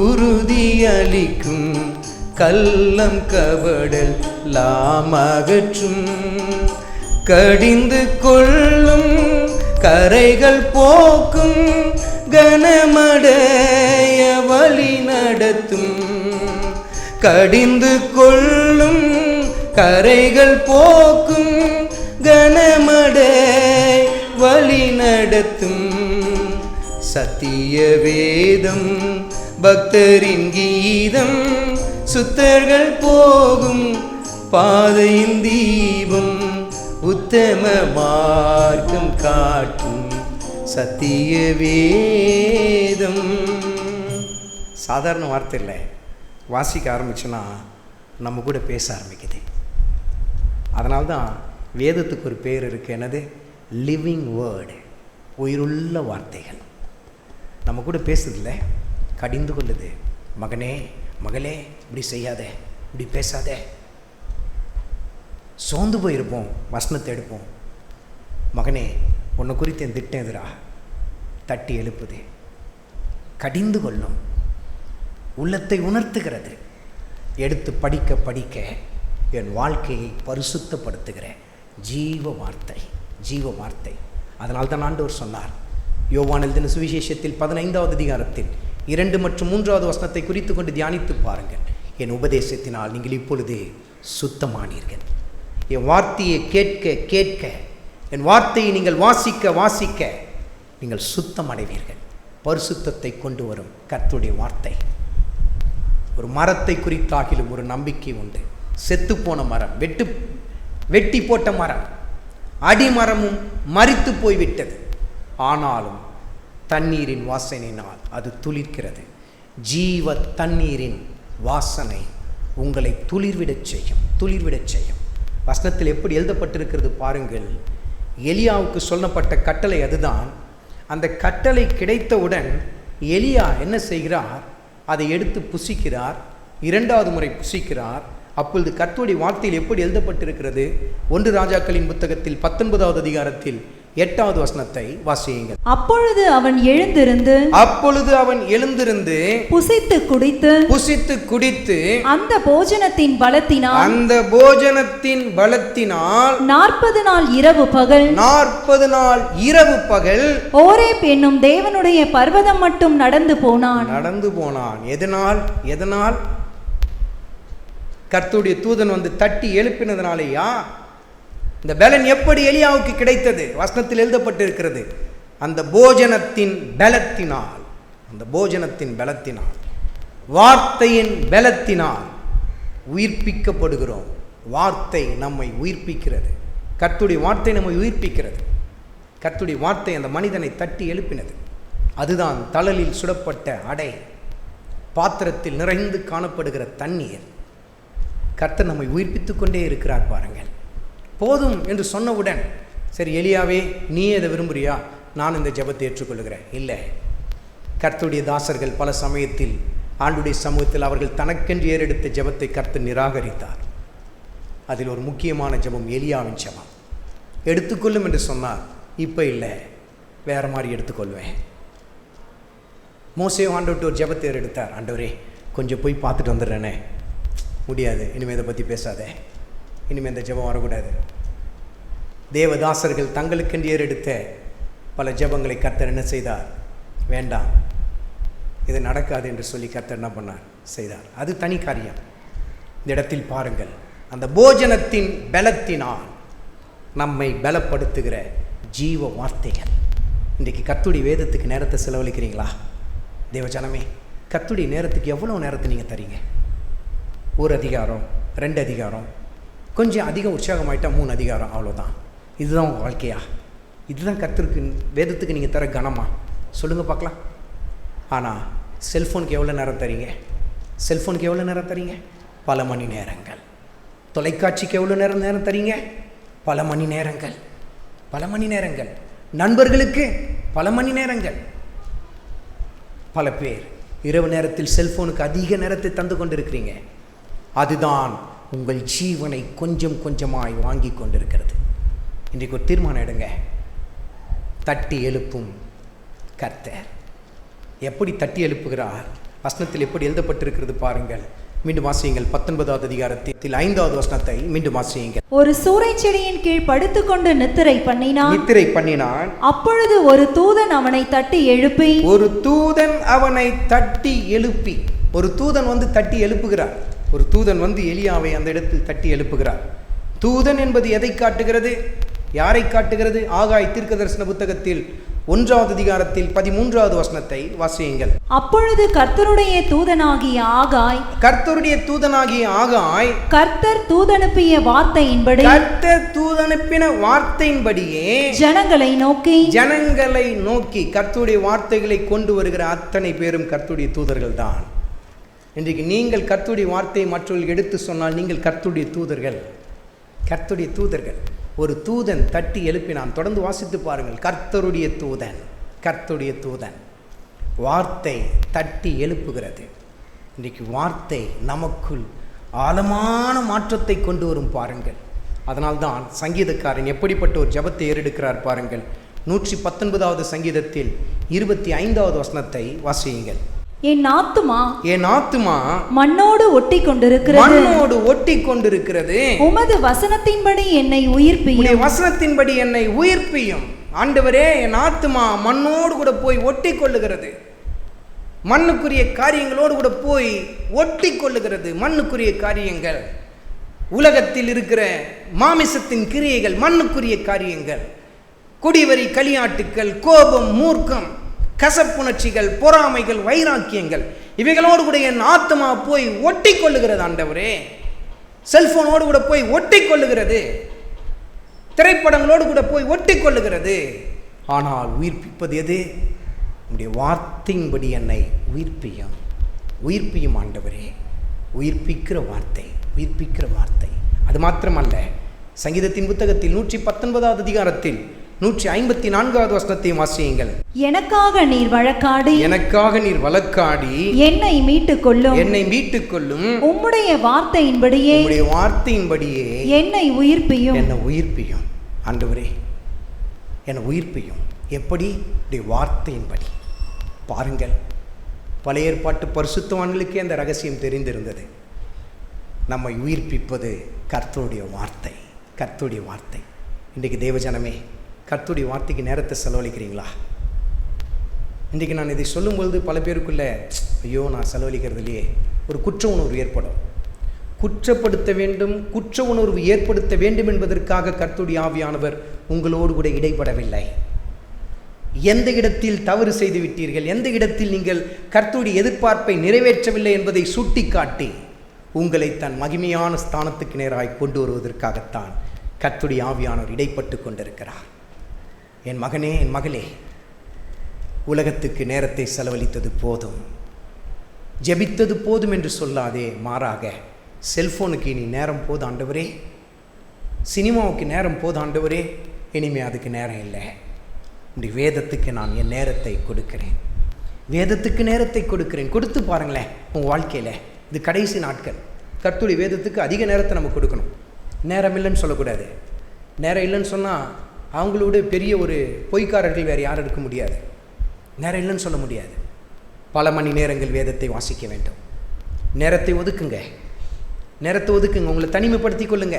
உறுதி அளிக்கும் கள்ளம் கபடல் லாமகற்றும். கடிந்து கொள்ளும் கரைகள் போக்கும் கனமடைய வழி நடத்தும். கடிந்து கொள்ளும் கரைகள் போக்கும் கனமடைய வழி நடத்தும். சத்திய வேதம் பக்தரின் கீதம், சுத்தர்கள் போகும் பாதையின் தீபம், உத்தம மார்க்கம் காட்டும் சத்திய வேதம். சாதாரண வார்த்தை இல்லை, வாசிக்க ஆரம்பிச்சுன்னா நம்ம கூட பேச ஆரம்பிக்குது. அதனால்தான் வேதத்துக்கு ஒரு பேர் இருக்குது, என்னது? லிவிங் வேர்டு, உயிருள்ள வார்த்தைகள். நம்ம கூட பேசுதில்ல, கடிந்து கொள்ளுது. மகனே மகளே, இப்படி செய்யாத, இப்படி பேசாத. சோர்ந்து போயிருப்போம், வசனத்தை எடுப்போம். மகனே, உன்னை குறித்து என் திட்டம் எதிரா, தட்டி எழுப்புது. கடிந்து கொள்ளும், உள்ளத்தை உணர்த்துகிறது. எடுத்து படிக்க படிக்க என் வாழ்க்கையை பரிசுத்தப்படுத்துகிற ஜீவ வார்த்தை, ஜீவ வார்த்தை. அதனால் தான் ஆண்டவர் சொன்னார், யோவான் எழுதின சுவிசேஷத்தில் 15வது அதிகாரத்தில் 2 மற்றும் 3வது வசனத்தை குறித்து கொண்டு தியானித்து பாருங்கள். என் உபதேசத்தினால் நீங்கள் இப்பொழுது சுத்தமானீர்கள். என் வார்த்தையை கேட்க கேட்க, என் வார்த்தையை நீங்கள் வாசிக்க வாசிக்க நீங்கள் சுத்தம் அடைவீர்கள். பரிசுத்தத்தை கொண்டு வரும் கர்த்தருடைய வார்த்தை. ஒரு மரத்தை குறித்தாகிலும் ஒரு நம்பிக்கை உண்டு. செத்துப்போன மரம், வெட்டி போட்ட மரம், அடிமரமும் மரித்து போய்விட்டது. ஆனாலும் தண்ணீரின் வாசனையினால் அது துளிர்க்கிறது. ஜீவ தண்ணீரின் வாசனை உங்களை துளிர்விடச் செய்யும், துளிர்விடச் செய்யும். வசனத்தில் எப்படி எழுதப்பட்டிருக்கிறது பாருங்கள். எலியாவுக்கு சொல்லப்பட்ட கட்டளை அதுதான். அந்த கட்டளை கிடைத்தவுடன் எலியா என்ன செய்கிறார்? அதை எடுத்து புசிக்கிறார். 2வது முறை புசிக்கிறார். அப்பொழுது கர்த்தருடைய வார்த்தையில் எப்படி எழுதப்பட்டிருக்கிறது? 1 ராஜாக்களின் புத்தகத்தில் 19வது அதிகாரத்தில் 8வது வசனத்தை வாசியுங்கள். அப்பொழுது அவன் எழுந்திருந்து புசித்து குடித்து அந்த போஜனத்தின் பலத்தினால் 40 நாள் இரவு பகல் ஓரேப் என்னும் தேவனுடைய பர்வதம் மட்டும் நடந்து போனான். எதனால்? கர்த்தருடைய தூதன் வந்து தட்டி எழுப்பினதுனாலேயா? இந்த பலன் எப்படி எலியாவுக்கு கிடைத்தது? வசனத்தில் எழுதப்பட்டிருக்கிறது, அந்த போஜனத்தின் பலத்தினால், அந்த போஜனத்தின் பலத்தினால், வார்த்தையின் பலத்தினால் உயிர்ப்பிக்கப்படுகிறோம். வார்த்தை நம்மை உயிர்ப்பிக்கிறது. கர்த்தருடைய வார்த்தை நம்மை உயிர்ப்பிக்கிறது. கர்த்தருடைய வார்த்தை அந்த மனிதனை தட்டி எழுப்பினது. அதுதான் தழலில் சுடப்பட்ட அடை, பாத்திரத்தில் நிறைந்து காணப்படுகிற தண்ணீர். கர்த்தர் நம்மை உயிர்ப்பித்துக் கொண்டே இருக்கிறார் பாருங்கள். போதும் என்று சொன்னவுடன், சரி எலியாவே நீ எதை விரும்புறியா, நான் இந்த ஜெபத்தை ஏற்றுக்கொள்கிறேன். இல்லை, கர்த்தருடைய தாசர்கள் பல சமயத்தில் ஆண்டுடைய சமூகத்தில் அவர்கள் தனக்கென்று ஏறெடுத்த ஜெபத்தை கர்த்தர் நிராகரித்தார். அதில் ஒரு முக்கியமான ஜெபம் எலியாவின் ஜெபம். எடுத்துக்கொள்ளும் என்று சொன்னார். இப்போ இல்லை, வேற மாதிரி எடுத்துக்கொள்வேன். மோசே ஆண்டவர்கிட்ட ஒரு ஜெபத்தை ஏறெடுத்தார். ஆண்டவரே கொஞ்சம் போய் பார்த்துட்டு வந்துடுறேனே. முடியாது, இனிமேல் இதை பற்றி பேசாதே, இனிமேல் இந்த ஜெபம் வரக்கூடாது. தேவதாசர்கள் தங்களுக்கென்று ஏறெடுத்த பல ஜெபங்களை கர்த்தர் என்ன செய்தார்? வேண்டாம், இது நடக்காது என்று சொல்லி கர்த்தர் என்ன பண்ணார்? செய்தார். அது தனி காரியம். இந்த இடத்தில் பாருங்கள், அந்த போஜனத்தின் பலத்தினால் நம்மை பலப்படுத்துகிற ஜீவ வார்த்தைகள். இன்றைக்கு கர்த்தருடைய வேதத்துக்கு நேரத்தை செலவழிக்கிறீங்களா? தேவஜனமே, கர்த்தருடைய நேரத்துக்கு எவ்வளோ நேரத்தை நீங்கள் தரீங்க? ஒரு அதிகாரம், 2 அதிகாரம், கொஞ்சம் அதிக உற்சாகமாயிட்டா 3 அதிகாரம், அவ்வளோதான். இதுதான் உங்கள் வாழ்க்கையா? இதுதான் கர்த்தருக்கு வேதத்துக்கு நீங்கள் தர கனமா? சொல்லுங்கள் பார்க்கலாம். ஆனால் செல்ஃபோனுக்கு எவ்வளோ நேரம் தரீங்க? செல்ஃபோனுக்கு எவ்வளோ நேரம் தரீங்க? பல மணி நேரங்கள். தொலைக்காட்சிக்கு எவ்வளோ நேரம் தரீங்க? பல மணி நேரங்கள். பல மணி நேரங்கள். நண்பர்களுக்கு பல மணி நேரங்கள். பல பேர் இரவு நேரத்தில் செல்ஃபோனுக்கு அதிக நேரத்தை தந்து கொண்டிருக்கிறீங்க. அதுதான் உங்கள் ஜீவனை கொஞ்சம் கொஞ்சமாய் வாங்கி கொண்டிருக்கிறது. இன்றைக்கு ஒரு தீர்மானம் எடுங்க. தட்டி எழுப்பும் கர்த்தர். எப்படி தட்டி எழுப்புகிறார்? வசனத்தில் எப்படி எழுதப்பட்டிருக்கிறது பாருங்கள். மீண்டும் வாசியுங்கள். 19வது அதிகாரத்தில் 5வது வசனத்தை மீண்டும் வாசியுங்கள். ஒரு சூரைச் செடியின் கீழ் படுத்துக்கொண்டு நித்திரை பண்ணினான். அப்பொழுது ஒரு தூதன் அவனை தட்டி எழுப்பி ஒரு தூதன் வந்து தட்டி எழுப்புகிறார். ஒரு தூதன் வந்து எலியாவை அந்த இடத்தில் தட்டி எழுப்புகிறார். தூதன் என்பது எதை காட்டுகிறது? யாரை காட்டுகிறது? ஆகாய் தீர்க்கதரிசன புத்தகத்தில் 1வது அதிகாரத்தில் 13வது வசனத்தை வாசியுங்கள். அப்பொழுது கர்த்தருடைய தூதனாகிய ஆகாய் கர்த்தர் தூதனுப்பிய வார்த்தையின்படியே ஜனங்களை நோக்கி கர்த்தருடைய வார்த்தைகளை கொண்டு வருகிற அத்தனை பேரும் கர்த்தருடைய தூதர்கள் தான். இன்றைக்கு நீங்கள் கர்த்தருடைய வார்த்தையை மற்றவர்கள் எடுத்து சொன்னால் நீங்கள் கர்த்தருடைய தூதர்கள். கர்த்தருடைய தூதர்கள். ஒரு தூதன் தட்டி எழுப்பினான். தொடர்ந்து வாசித்து பாருங்கள். கர்த்தருடைய தூதன் வார்த்தை தட்டி எழுப்புகிறது. இன்றைக்கு வார்த்தை நமக்குள் ஆழமான மாற்றத்தை கொண்டு வரும் பாருங்கள். அதனால்தான் சங்கீதக்காரன் எப்படிப்பட்ட ஒரு ஜெபத்தை ஏறெடுக்கிறார் பாருங்கள். 119வது சங்கீதத்தில் 25வது வசனத்தை வாசியுங்கள். என் ஆத்துமா மண்ணோடு ஒட்டி கொண்டிருக்கிறது. உமது வசனத்தின்படி என்னை உயிர்ப்பியும். ஆண்டவரே, என் ஆத்துமா மண்ணோடு கூட போய் ஒட்டி கொள்ளுகிறது. மண்ணுக்குரிய காரியங்களோடு கூட போய் ஒட்டி கொள்ளுகிறது. மண்ணுக்குரிய காரியங்கள், உலகத்தில் இருக்கிற மாமிசத்தின் கிரியைகள், மண்ணுக்குரிய காரியங்கள், குடிவரி, களியாட்டுக்கள், கோபம், மூர்க்கம், கசப்புணர்ச்சிகள், பொறாமைகள், வைராக்கியங்கள், இவைகளோடு கூட என் ஆத்மா போய் ஒட்டி கொள்ளுகிறது. ஆண்டவரே, செல்போனோடு கூட போய் ஒட்டி கொள்ளுகிறது. திரைப்படங்களோடு கூட போய் ஒட்டி கொள்ளுகிறது. ஆனால் உயிர்ப்பிப்பது எது? உம்முடைய வார்த்தையின்படி என்னை உயிர்ப்பியும் ஆண்டவரே. உயிர்ப்பிக்கிற வார்த்தை. அது மாத்திரமல்ல, சங்கீதத்தின் புத்தகத்தில் 119வது அதிகாரத்தில் 154வது வசனத்தை வாசியுங்கள். எனக்காக நீர் வழக்காடி என்னை மீட்டுக் கொள்ளும். உம்முடைய வார்த்தையின்படியே என்னை உயிர்ப்பியும். ஆண்டவரே, என்னை உயிர்ப்பியும். எப்படி? வார்த்தையின்படி. பாருங்கள், பழைய ஏற்பாட்டு பரிசுத்தவான்களுக்கே அந்த ரகசியம் தெரிந்திருந்தது. நம்மை உயிர்ப்பிப்பது கர்த்தருடைய வார்த்தை. இன்றைக்கு தேவஜனமே, கர்த்தருடைய வார்த்தைக்கு நேரத்தை செலவழிக்கிறீங்களா? இன்றைக்கு நான் இதை சொல்லும்பொழுது பல பேருக்குள்ள, ஐயோ, நான் செலவழிக்கிறது இல்லையே, ஒரு குற்ற உணர்வு ஏற்படும். குற்ற உணர்வு ஏற்படுத்த வேண்டும் என்பதற்காக கர்த்தருடைய ஆவியானவர் உங்களோடு கூட இடைப்படவில்லை. எந்த இடத்தில் தவறு செய்து விட்டீர்கள், எந்த இடத்தில் நீங்கள் கர்த்தருடைய எதிர்பார்ப்பை நிறைவேற்றவில்லை என்பதை சுட்டிக்காட்டி உங்களை தன் மகிமையான ஸ்தானத்துக்கு நேராய் கொண்டு வருவதற்காகத்தான் கர்த்தருடைய ஆவியானவர் இடைப்பட்டு கொண்டிருக்கிறார். என் மகனே, என் மகளே, உலகத்துக்கு நேரத்தை செலவழித்தது போதும், ஜெபித்தது போதும் என்று சொல்லாதே. மாறாக, செல்ஃபோனுக்கு இனி நேரம் போது ஆண்டவரே, சினிமாவுக்கு நேரம் போது ஆண்டவரே, இனிமே அதுக்கு நேரம் இல்லை. இந்த வேதத்துக்கு நான் என் நேரத்தை கொடுக்கிறேன். கொடுத்து பாருங்களேன் உங்கள் வாழ்க்கையில். இது கடைசி நாட்கள். கர்த்தருடைய வேதத்துக்கு அதிக நேரத்தை நம்ம கொடுக்கணும். நேரம் இல்லைன்னு சொல்லக்கூடாது. நேரம் இல்லைன்னு சொன்னால் அவங்களோட பெரிய ஒரு பொய்க்காரர்கள் வேறு யாரும் இருக்க முடியாது. நேரம் இல்லைன்னு சொல்ல முடியாது. பல மணி நேரங்கள் வேதத்தை வாசிக்க வேண்டும். நேரத்தை ஒதுக்குங்க. உங்களை தனிமைப்படுத்தி கொள்ளுங்க.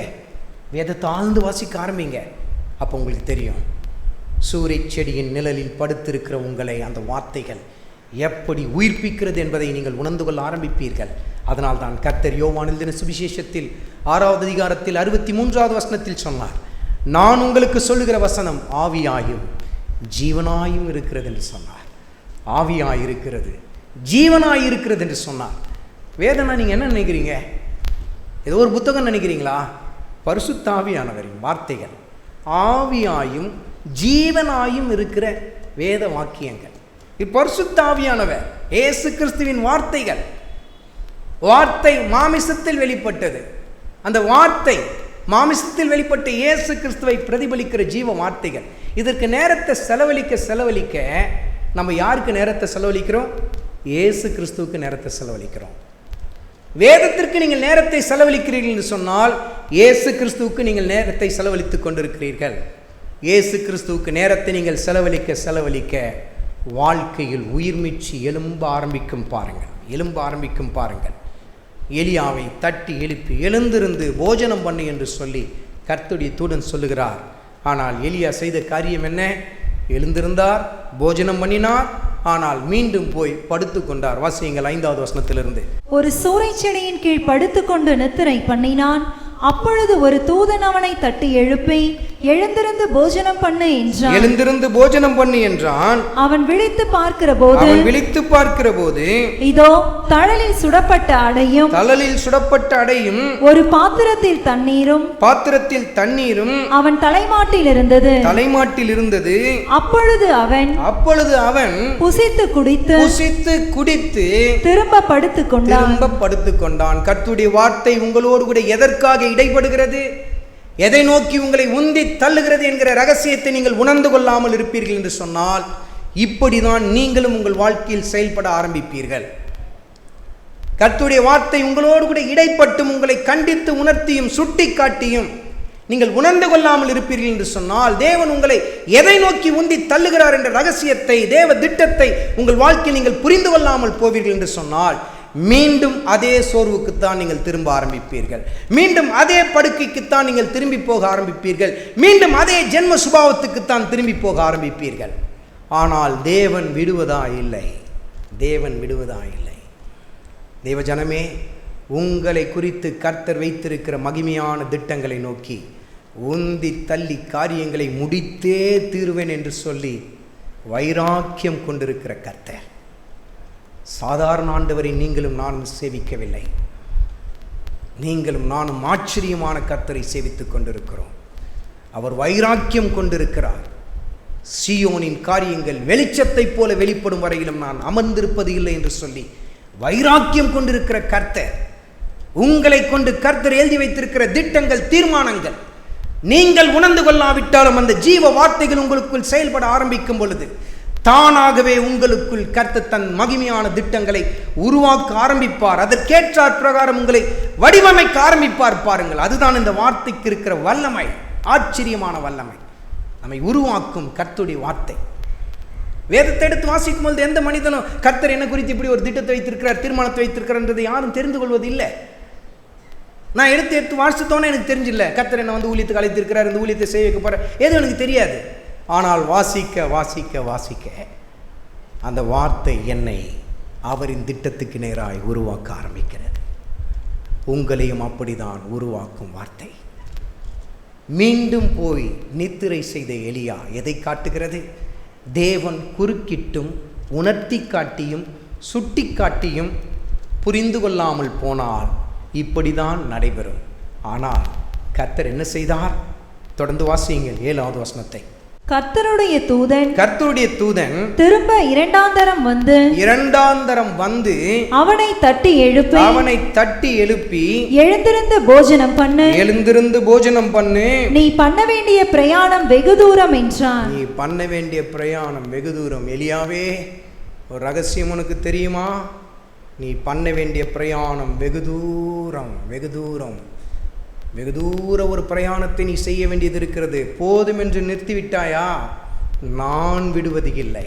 வேதத்தை ஆழ்ந்து வாசிக்க ஆரம்பிங்க. அப்போ உங்களுக்கு தெரியும், சூரை செடியின் நிழலில் படுத்திருக்கிற உங்களை அந்த வார்த்தைகள் எப்படி உயிர்ப்பிக்கிறது என்பதை நீங்கள் உணர்ந்து கொள்ள ஆரம்பிப்பீர்கள். அதனால் தான் கர்த்தர் யோவான் எழுதின சுவிசேஷத்தில் 6வது அதிகாரத்தில் 63வது வசனத்தில் சொன்னார், நான் உங்களுக்கு சொல்லுகிற வசனம் ஆவியாயும் ஜீவனாயும் இருக்கிறது என்று சொன்னார். ஆவியாயிருக்கிறது, ஜீவனாயிருக்கிறது என்று சொன்னார். வேதனா நீங்கள் என்ன நினைக்கிறீங்க? ஏதோ ஒரு புத்தகம் நினைக்கிறீங்களா? பரிசுத்த ஆவியானவரின் வார்த்தைகள், ஆவியாயும் ஜீவனாயும் இருக்கிற வேத வாக்கியங்கள். பரிசுத்த ஆவியானவர் இயேசு கிறிஸ்துவின் வார்த்தைகள். வார்த்தை மாமிசத்தில் வெளிப்பட்டது. அந்த வார்த்தை மாமிசத்தில் வெளிப்பட்ட இயேசு கிறிஸ்துவை பிரதிபலிக்கிற ஜீவ வார்த்தைகள். இதற்கு நேரத்தை செலவழிக்க நம்ம யாருக்கு நேரத்தை செலவழிக்கிறோம்? இயேசு கிறிஸ்துவுக்கு நேரத்தை செலவழிக்கிறோம். வேதத்திற்கு நீங்கள் நேரத்தை செலவழிக்கிறீர்கள் என்று சொன்னால் இயேசு கிறிஸ்துவுக்கு நீங்கள் நேரத்தை செலவழித்துக் கொண்டிருக்கிறீர்கள். இயேசு கிறிஸ்துவுக்கு நேரத்தை நீங்கள் செலவழிக்க வாழ்க்கையில் உயிர்மீட்சி எழும்ப ஆரம்பிக்கும் பாருங்கள். எலியாவை தட்டி எழுப்பி எழுந்திருந்து போஜனம் பண்ணு என்று சொல்லி கர்த்தருடைய தூதன் சொல்லுகிறார். ஆனால் எலியா செய்த காரியம் என்ன? எழுந்திருந்தார், போஜனம் பண்ணினார், ஆனால் மீண்டும் போய் படுத்து கொண்டார். வாசியுங்கள் 5வது வசனத்திலிருந்து. ஒரு சூரை செடியின் கீழ் படுத்துக்கொண்டு நித்திரை பண்ணினான். அப்பொழுது ஒரு தூதன் அவனை தட்டி எழுப்பி எழுந்திருந்து போஜனம் பண்ணு என்றான். எழுந்திருந்து போஜனம் பண்ணு என்றான். அவன் விழித்து பார்க்கிற போது இதோ தழலில் சுடப்பட்ட அடையும் ஒரு பாத்திரத்தில் தண்ணீரும் அவன் தலைமாட்டில் இருந்தது. அப்பொழுது அவன் புசித்து குடித்து திரும்ப படுத்துக் கொண்டான். கர்த்தருடைய வார்த்தை உங்களோடு கூட எதற்காக இடைப்படுகிறது, எதை நோக்கி உங்களை உந்தி தள்ளுகிறது என்கிற ரகசியத்தை நீங்கள் உணர்ந்து கொள்ளாமல் இருப்பீர்கள் என்று சொன்னால் இப்படிதான் நீங்களும் உங்கள் வாழ்க்கையில் செயல்பட ஆரம்பிப்பீர்கள். கர்த்தருடைய வார்த்தை உங்களோடு கூட இடைப்பட்டும் உங்களை கண்டித்து உணர்த்தியும் சுட்டி காட்டியும் நீங்கள் உணர்ந்து கொள்ளாமல் இருப்பீர்கள் என்று சொன்னால் தேவன் உங்களை எதை நோக்கி உந்தி தள்ளுகிறார் என்ற ரகசியத்தை, தேவ திட்டத்தை உங்கள் வாழ்க்கையில் நீங்கள் புரிந்து கொள்ளாமல் போவீர்கள் என்று சொன்னால் மீண்டும் அதே சோர்வுக்குத்தான் நீங்கள் திரும்ப ஆரம்பிப்பீர்கள். மீண்டும் அதே படுக்கைக்குத்தான் நீங்கள் திரும்பி போக ஆரம்பிப்பீர்கள். மீண்டும் அதே ஜென்ம சுபாவத்துக்குத்தான் திரும்பி போக ஆரம்பிப்பீர்கள். ஆனால் தேவன் விடுவதா இல்லை. தேவ ஜனமே, உங்களை குறித்து கர்த்தர் வைத்திருக்கிற மகிமையான திட்டங்களை நோக்கி உந்தி தள்ளி காரியங்களை முடித்தே தீருவேன் என்று சொல்லி வைராக்கியம் கொண்டிருக்கிற கர்த்தர், சாதாரண ஆண்டவரை நீங்களும் நானும் சேவிக்கவில்லை. நீங்களும் நானும் ஆச்சரியமான கர்த்தரை சேவித்துக் கொண்டிருக்கிறோம். அவர் வைராக்கியம் கொண்டிருக்கிறார். சீயோனின் காரியங்கள் வெளிச்சத்தை போல வெளிப்படும் வரையிலும் நான் அமர்ந்திருப்பது இல்லை என்று சொல்லி வைராக்கியம் கொண்டிருக்கிற கர்த்தர், உங்களை கொண்டு கர்த்தர் எழுதி வைத்திருக்கிற திட்டங்கள், தீர்மானங்கள் நீங்கள் உணர்ந்து கொள்ளாவிட்டாலும் அந்த ஜீவ வார்த்தைகள் உங்களுக்குள் செயல்பட ஆரம்பிக்கும் பொழுது தானாகவே உங்களுக்குள் கர்த்தர் தன் மகிமையான திட்டங்களை உருவாக்க ஆரம்பிப்பார். அதற்கேற்றாற் பிரகாரம் உங்களை வடிவமைக்க ஆரம்பிப்பார். பாருங்கள், அதுதான் இந்த வார்த்தைக்கு இருக்கிற வல்லமை, ஆச்சரியமான வல்லமை. நம்மை உருவாக்கும் கர்த்தருடைய வார்த்தை. வேதத்தை எடுத்து வாசிக்கும் பொழுது எந்த மனிதனும் கர்த்தர் என்ன குறித்து இப்படி ஒரு திட்டத்தை வைத்திருக்கிறார், தீர்மானத்தை வைத்திருக்கிறார் என்றதை யாரும் தெரிந்து கொள்வது இல்லை. நான் எடுத்து வாசித்தோன்னே எனக்கு தெரிஞ்சில்லை கர்த்தர் என்ன ஊழியத்துக்கு அழைத்திருக்கிறார், இந்த ஊழியத்தை செய்ய வைக்க போகிறார், எதுவும் எனக்கு தெரியாது. ஆனால் வாசிக்க அந்த வார்த்தை என்னை அவரின் திட்டத்துக்கு நேராய் உருவாக்க ஆரம்பிக்கிறது. உங்களையும் அப்படிதான் உருவாக்கும் வார்த்தை. மீண்டும் போய் நித்திரை செய்த எலியா எதை காட்டுகிறது? தேவன் குறுக்கிட்டும் உணர்த்தி காட்டியும் சுட்டி காட்டியும் புரிந்து கொள்ளாமல் போனால் இப்படிதான் நடைபெறும். ஆனால் கர்த்தர் என்ன செய்தார்? தொடர்ந்து வாசியுங்கள் 7வது வசனத்தை. கர்த்தருடைய தூதன் திரும்ப இரண்டாம் தரம் வந்து அவனை தட்டி எழுப்பி எழுந்திருந்து போஜனம் பண்ணு, நீ பண்ண வேண்டிய பிரயாணம் வெகு தூரம் என்றான். எலியாவே, ஒரு ரகசியம் உனக்கு தெரியுமா? நீ பண்ண வேண்டிய பிரயாணம் வெகு தூர ஒரு பிரயாணத்தை நீ செய்ய வேண்டியது இருக்கிறது. போதும் என்று நிறுத்திவிட்டாயா? நான் விடுவது இல்லை.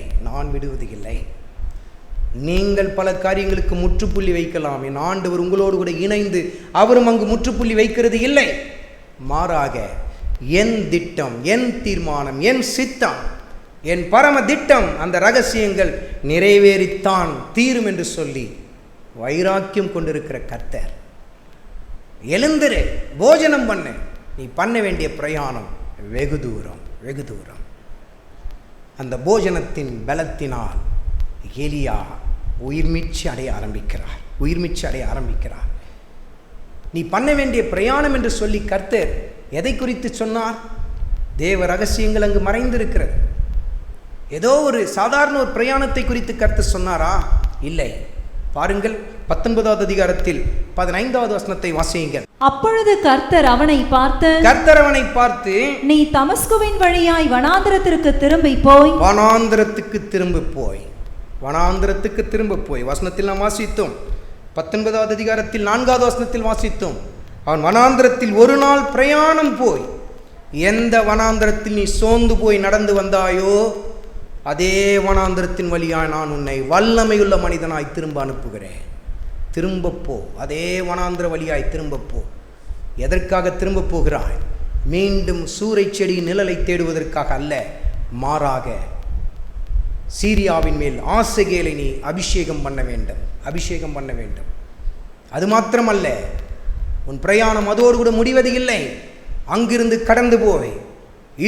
நீங்கள் பல காரியங்களுக்கு முற்றுப்புள்ளி வைக்கலாம். என் ஆண்டவர் உங்களோடு கூட இணைந்து அவரும் அங்கு முற்றுப்புள்ளி வைக்கிறது இல்லை. மாறாக என் திட்டம், என் தீர்மானம், என் சித்தம், என் பரம திட்டம், அந்த ரகசியங்கள் நிறைவேறித்தான் தீரும் என்று சொல்லி வைராக்கியம் கொண்டிருக்கிற கர்த்தர், எழுந்திரு, போஜனம் பண்ணு, நீ பண்ண வேண்டிய பிரயாணம் வெகு தூரம், வெகு தூரம். அந்த போஜனத்தின் பலத்தினால் எலியா உயிர்மீட்சி அடைய ஆரம்பிக்கிறார், உயிர்மீட்சி அடைய ஆரம்பிக்கிறார். நீ பண்ண வேண்டிய பிரயாணம் என்று சொல்லி கர்த்தர் எதை குறித்து சொன்னார்? தேவ ரகசியங்கள் அங்கு மறைந்திருக்கிறது. ஏதோ ஒரு சாதாரண ஒரு பிரயாணத்தை குறித்து கர்த்தர் சொன்னாரா? இல்லை. பாருங்கள், 19வது அதிகாரத்தில் 15வது வசனத்தை வாசியுங்கள். அப்பொழுது கர்த்தர் அவனை பார்த்து, நீ தமஸ்குவின் வழியாய் வனாந்திரத்திற்கு திரும்பி போய், வனாந்திரத்துக்கு திரும்ப போய் வசனத்தில் நாம் வாசித்தோம். 19வது அதிகாரத்தில் 4வது வசனத்தில் வாசித்தோம். அவன் வனாந்திரத்தில் ஒரு நாள் பிரயாணம் போய், எந்த வனாந்திரத்தில் நீ சோர்ந்து போய் நடந்து வந்தாயோ அதே வனாந்திரத்தின் வழியாய் நான் உன்னை வல்லமையுள்ள மனிதனாய் திரும்ப அனுப்புகிறேன். திரும்ப போ, அதே வனாந்திர வழியாய் திரும்ப போ. எதற்காக திரும்ப போகிறாய்? மீண்டும் சூரை செடி நிழலை தேடுவதற்காக அல்ல, மாறாக சீரியாவின் மேல் ஆசகேலை நீ அபிஷேகம் பண்ண வேண்டும், அபிஷேகம் பண்ண வேண்டும். அது மாத்திரமல்ல, உன் பிரயாணம் அதோடு கூட முடிவது இல்லை. அங்கிருந்து கடந்து போய்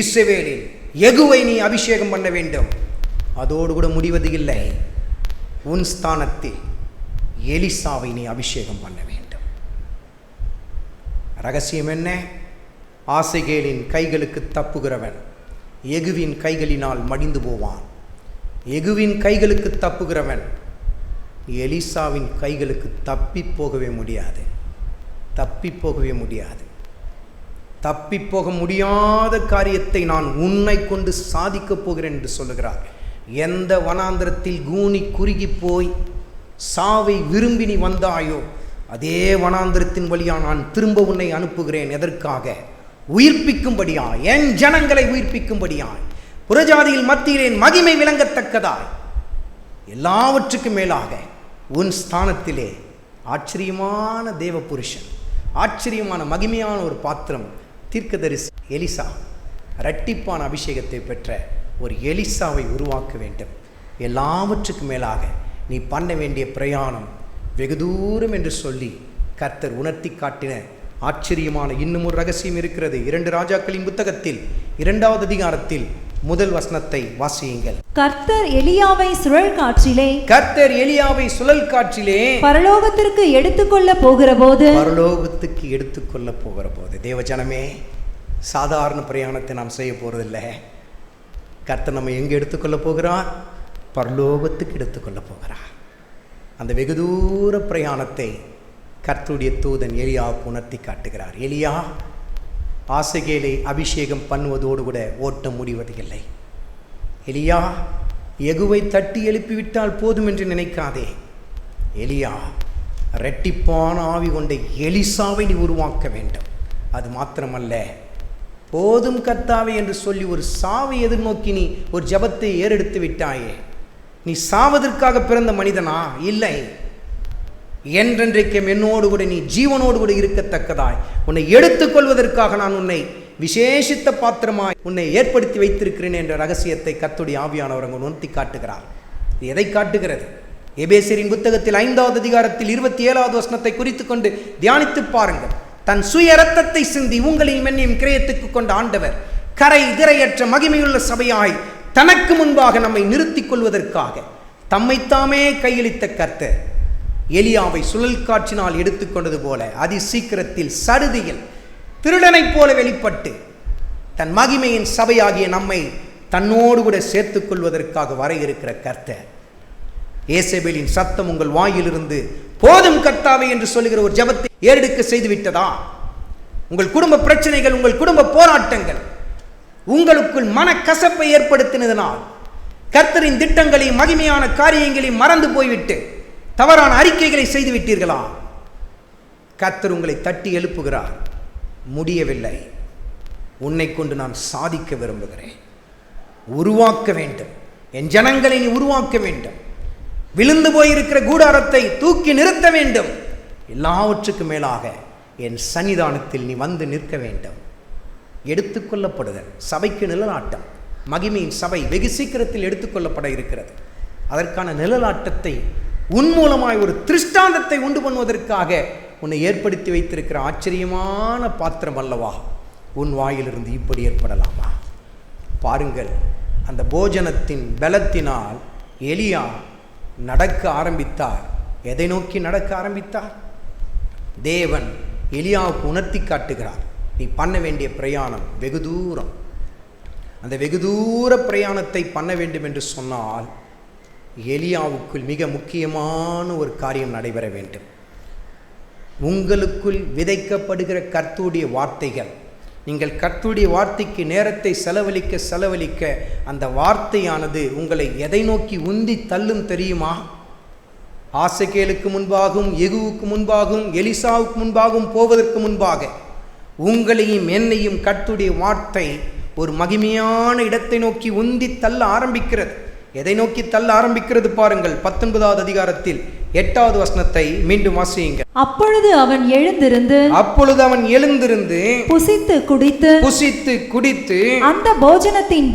இஸ்ரவேலில் யெகூவை நீ அபிஷேகம் பண்ண வேண்டும். அதோடு கூட முடிவது இல்லை, உன் ஸ்தானத்தில் எலிசாவை நீ அபிஷேகம் பண்ண வேண்டும். ரகசியம் என்ன? ஆசகேலின் கைகளுக்கு தப்புகிறவன் யெகூவின் கைகளினால் மடிந்து போவான். யெகூவின் கைகளுக்கு தப்புகிறவன் எலிசாவின் கைகளுக்கு தப்பி போகவே முடியாது, தப்பி போகவே முடியாது. தப்பி போக முடியாத காரியத்தை நான் உன்னை கொண்டு சாதிக்கப் போகிறேன் என்று சொல்லுகிறார். எந்த வனாந்திரத்தில் கூனி குறுகி போய் சாவை விரும்பி நீ வந்தாயோ அதே வனாந்திரத்தின் வழியா நான் திரும்ப உன்னை அனுப்புகிறேன். எதற்காக? உயிர்ப்பிக்கும்படியாய், என் ஜனங்களை உயிர்ப்பிக்கும்படியாய், புறஜாதியில் மத்தியிலே மகிமை விளங்கத்தக்கதாய், எல்லாவற்றுக்கும் மேலாக உன் ஸ்தானத்திலே ஆச்சரியமான தேவ புருஷன், ஆச்சரியமான மகிமையான ஒரு பாத்திரம், தீர்க்கதரிசி எலிசா, இரட்டிப்பான அபிஷேகத்தை பெற்ற ஒரு எலிசாவை உருவாக்க வேண்டும். எல்லாவற்றுக்கும் மேலாக நீ பண்ண வேண்டிய பிரயாணம் வெகு தூரம் என்று சொல்லி கர்த்தர் உணர்த்தி காட்டின ஆச்சரியமான இன்னும் ஒரு ரகசியம் இருக்கிறது. 2 ராஜாக்களின் புத்தகத்தில் 2வது அதிகாரத்தில் 1 வசனத்தை வாசியுங்கள். கர்த்தர் எலியாவை சுழல் காற்றிலே பரலோகத்திற்கு எடுத்துக்கொள்ள போகிற போது, தேவஜனமே, சாதாரண பிரயாணத்தை நாம் செய்ய போறதில்லை. கர்த்தர் நம்ம எங்கே எடுத்துக்கொள்ள போகிறார்? பரலோகத்துக்கு எடுத்துக்கொள்ள போகிறார். அந்த வெகு தூர பிரயாணத்தை கர்த்தருடைய தூதன் எலியாவுக்கு உணர்த்தி காட்டுகிறார். எலியா, ஆசகேலை அபிஷேகம் பண்ணுவதோடு கூட ஓட்டம் முடிவதில்லை. எலியா, யெகூவை தட்டி எழுப்பிவிட்டால் போதும் என்று நினைக்காதே. எலியா, இரட்டிப்பான ஆவி கொண்ட எலிசாவை நீ உருவாக்க வேண்டும். அது மாத்திரமல்ல, போதும் கர்த்தாவே என்று சொல்லி ஒரு சாவை எதிர்நோக்கி நீ ஒரு ஜபத்தை ஏறெடுத்து விட்டாயே, நீ சாவதற்காக பிறந்த மனிதனா? இல்லை. என்றென்றைக்கும் என்னோடு கூட நீ ஜீவனோடு கூட இருக்கத்தக்கதாய் உன்னை எடுத்துக்கொள்வதற்காக நான் உன்னை விசேஷித்த பாத்திரமாய் உன்னை ஏற்படுத்தி வைத்திருக்கிறேன் என்ற ரகசியத்தை கர்த்தருடைய ஆவியானவர் உணர்த்தி காட்டுகிறார். இது எதை காட்டுகிறது? எபேசியரின் புத்தகத்தில் 5வது அதிகாரத்தில் 27வது வசனத்தை குறித்து கொண்டு தியானித்து பாருங்கள். தன் சுய இரத்தத்தை சிந்தி உங்களையும் என்னையும் கிரயத்துக்கு கொண்ட ஆண்டவர் கரை திரையற்ற மகிமையுள்ள சபையாய் தனக்கு முன்பாக நம்மை நிறுத்திக் கொள்வதற்காக தம்மைத்தாமே கையளித்த கர்த்தர் எலியாவை சுழல் காற்றினால் எடுத்துக்கொண்டது போல அதி சீக்கிரத்தில் சடுதியில் திருடனைப் போல வெளிப்பட்டு தன் மகிமையின் சபையாகிய நம்மை தன்னோடு கூட சேர்த்துக் கொள்வதற்காக வர இருக்கிற கர்த்தர். ஏசபேலின் சத்தம் உங்கள் வாயிலிருந்து போதும் கர்த்தாவே என்று சொல்லுகிற ஒரு ஜெபத்தை ஏறெடுக்க செய்து விட்டதா? உங்கள் குடும்ப பிரச்சனைகள், உங்கள் குடும்ப போராட்டங்கள் உங்களுக்குள் மனக்கசப்பை ஏற்படுத்தினதனால் கர்த்தரின் திட்டங்களையும் மகிமையான காரியங்களையும் மறந்து போய்விட்டு தவறான அறிக்கைகளை செய்து விட்டீர்களா? கர்த்தர் உங்களை தட்டி எழுப்புகிறார். முடியவில்லை, உன்னை கொண்டு நான் சாதிக்க விரும்புகிறேன், உருவாக்க வேண்டும், என் ஜனங்களை நீ உருவாக்க வேண்டும், விழுந்து போயிருக்கிற கூடாரத்தை தூக்கி நிறுத்த வேண்டும், எல்லாவற்றுக்கும் மேலாக என் சன்னிதானத்தில் நீ வந்து நிற்க வேண்டும். எடுத்துக்கொள்ளப்படுதல், சபைக்கு நிழலாட்டம். மகிமையின் சபை வெகு சீக்கிரத்தில் எடுத்துக்கொள்ளப்பட இருக்கிறது. அதற்கான நிழலாட்டத்தை உன் மூலமாய் ஒரு திருஷ்டாந்தத்தை உண்டு பண்ணுவதற்காக உன்னை ஏற்படுத்தி வைத்திருக்கிற ஆச்சரியமான பாத்திரம் அல்லவா உன் வாயிலிருந்து இப்படி ஏற்படலாமா? பாருங்கள், அந்த போஜனத்தின் பலத்தினால் எலியா நடக்க ஆரம்பித்தார். எதை நோக்கி நடக்க ஆரம்பித்தார்? தேவன் எலியாவுக்கு உணர்த்தி காட்டுகிறார், நீ பண்ண வேண்டிய பிரயாணம் வெகு தூரம். அந்த வெகு தூர பிரயாணத்தை பண்ண வேண்டும் என்று சொன்னால் எலியாவுக்குள் மிக முக்கியமான ஒரு காரியம் நடைபெற வேண்டும். உங்களுக்குள் விதைக்கப்படுகிற கர்த்தருடைய வார்த்தைகள், நீங்கள் கர்த்தருடைய வார்த்தைக்கு நேரத்தை செலவழிக்க அந்த வார்த்தையானது உங்களை எதை நோக்கி உந்தி தள்ளும் தெரியுமா? ஆசகேலுக்கு முன்பாகவும், யெகூவுக்கு முன்பாகவும், எலிசாவுக்கு முன்பாகவும் போவதற்கு முன்பாக உங்களையும் என்னையும் கர்த்தருடைய வார்த்தை ஒரு மகிமையான இடத்தை நோக்கி உந்தி தள்ள ஆரம்பிக்கிறது. எதை நோக்கி தள்ள ஆரம்பிக்கிறது பாருங்கள். 19வது அதிகாரத்தில் 8வது வசனத்தை மீண்டும் வாசியுங்க. அப்பொழுது அவன் எழுந்திருந்து புசித்து குடித்து அந்த போஜனத்தின்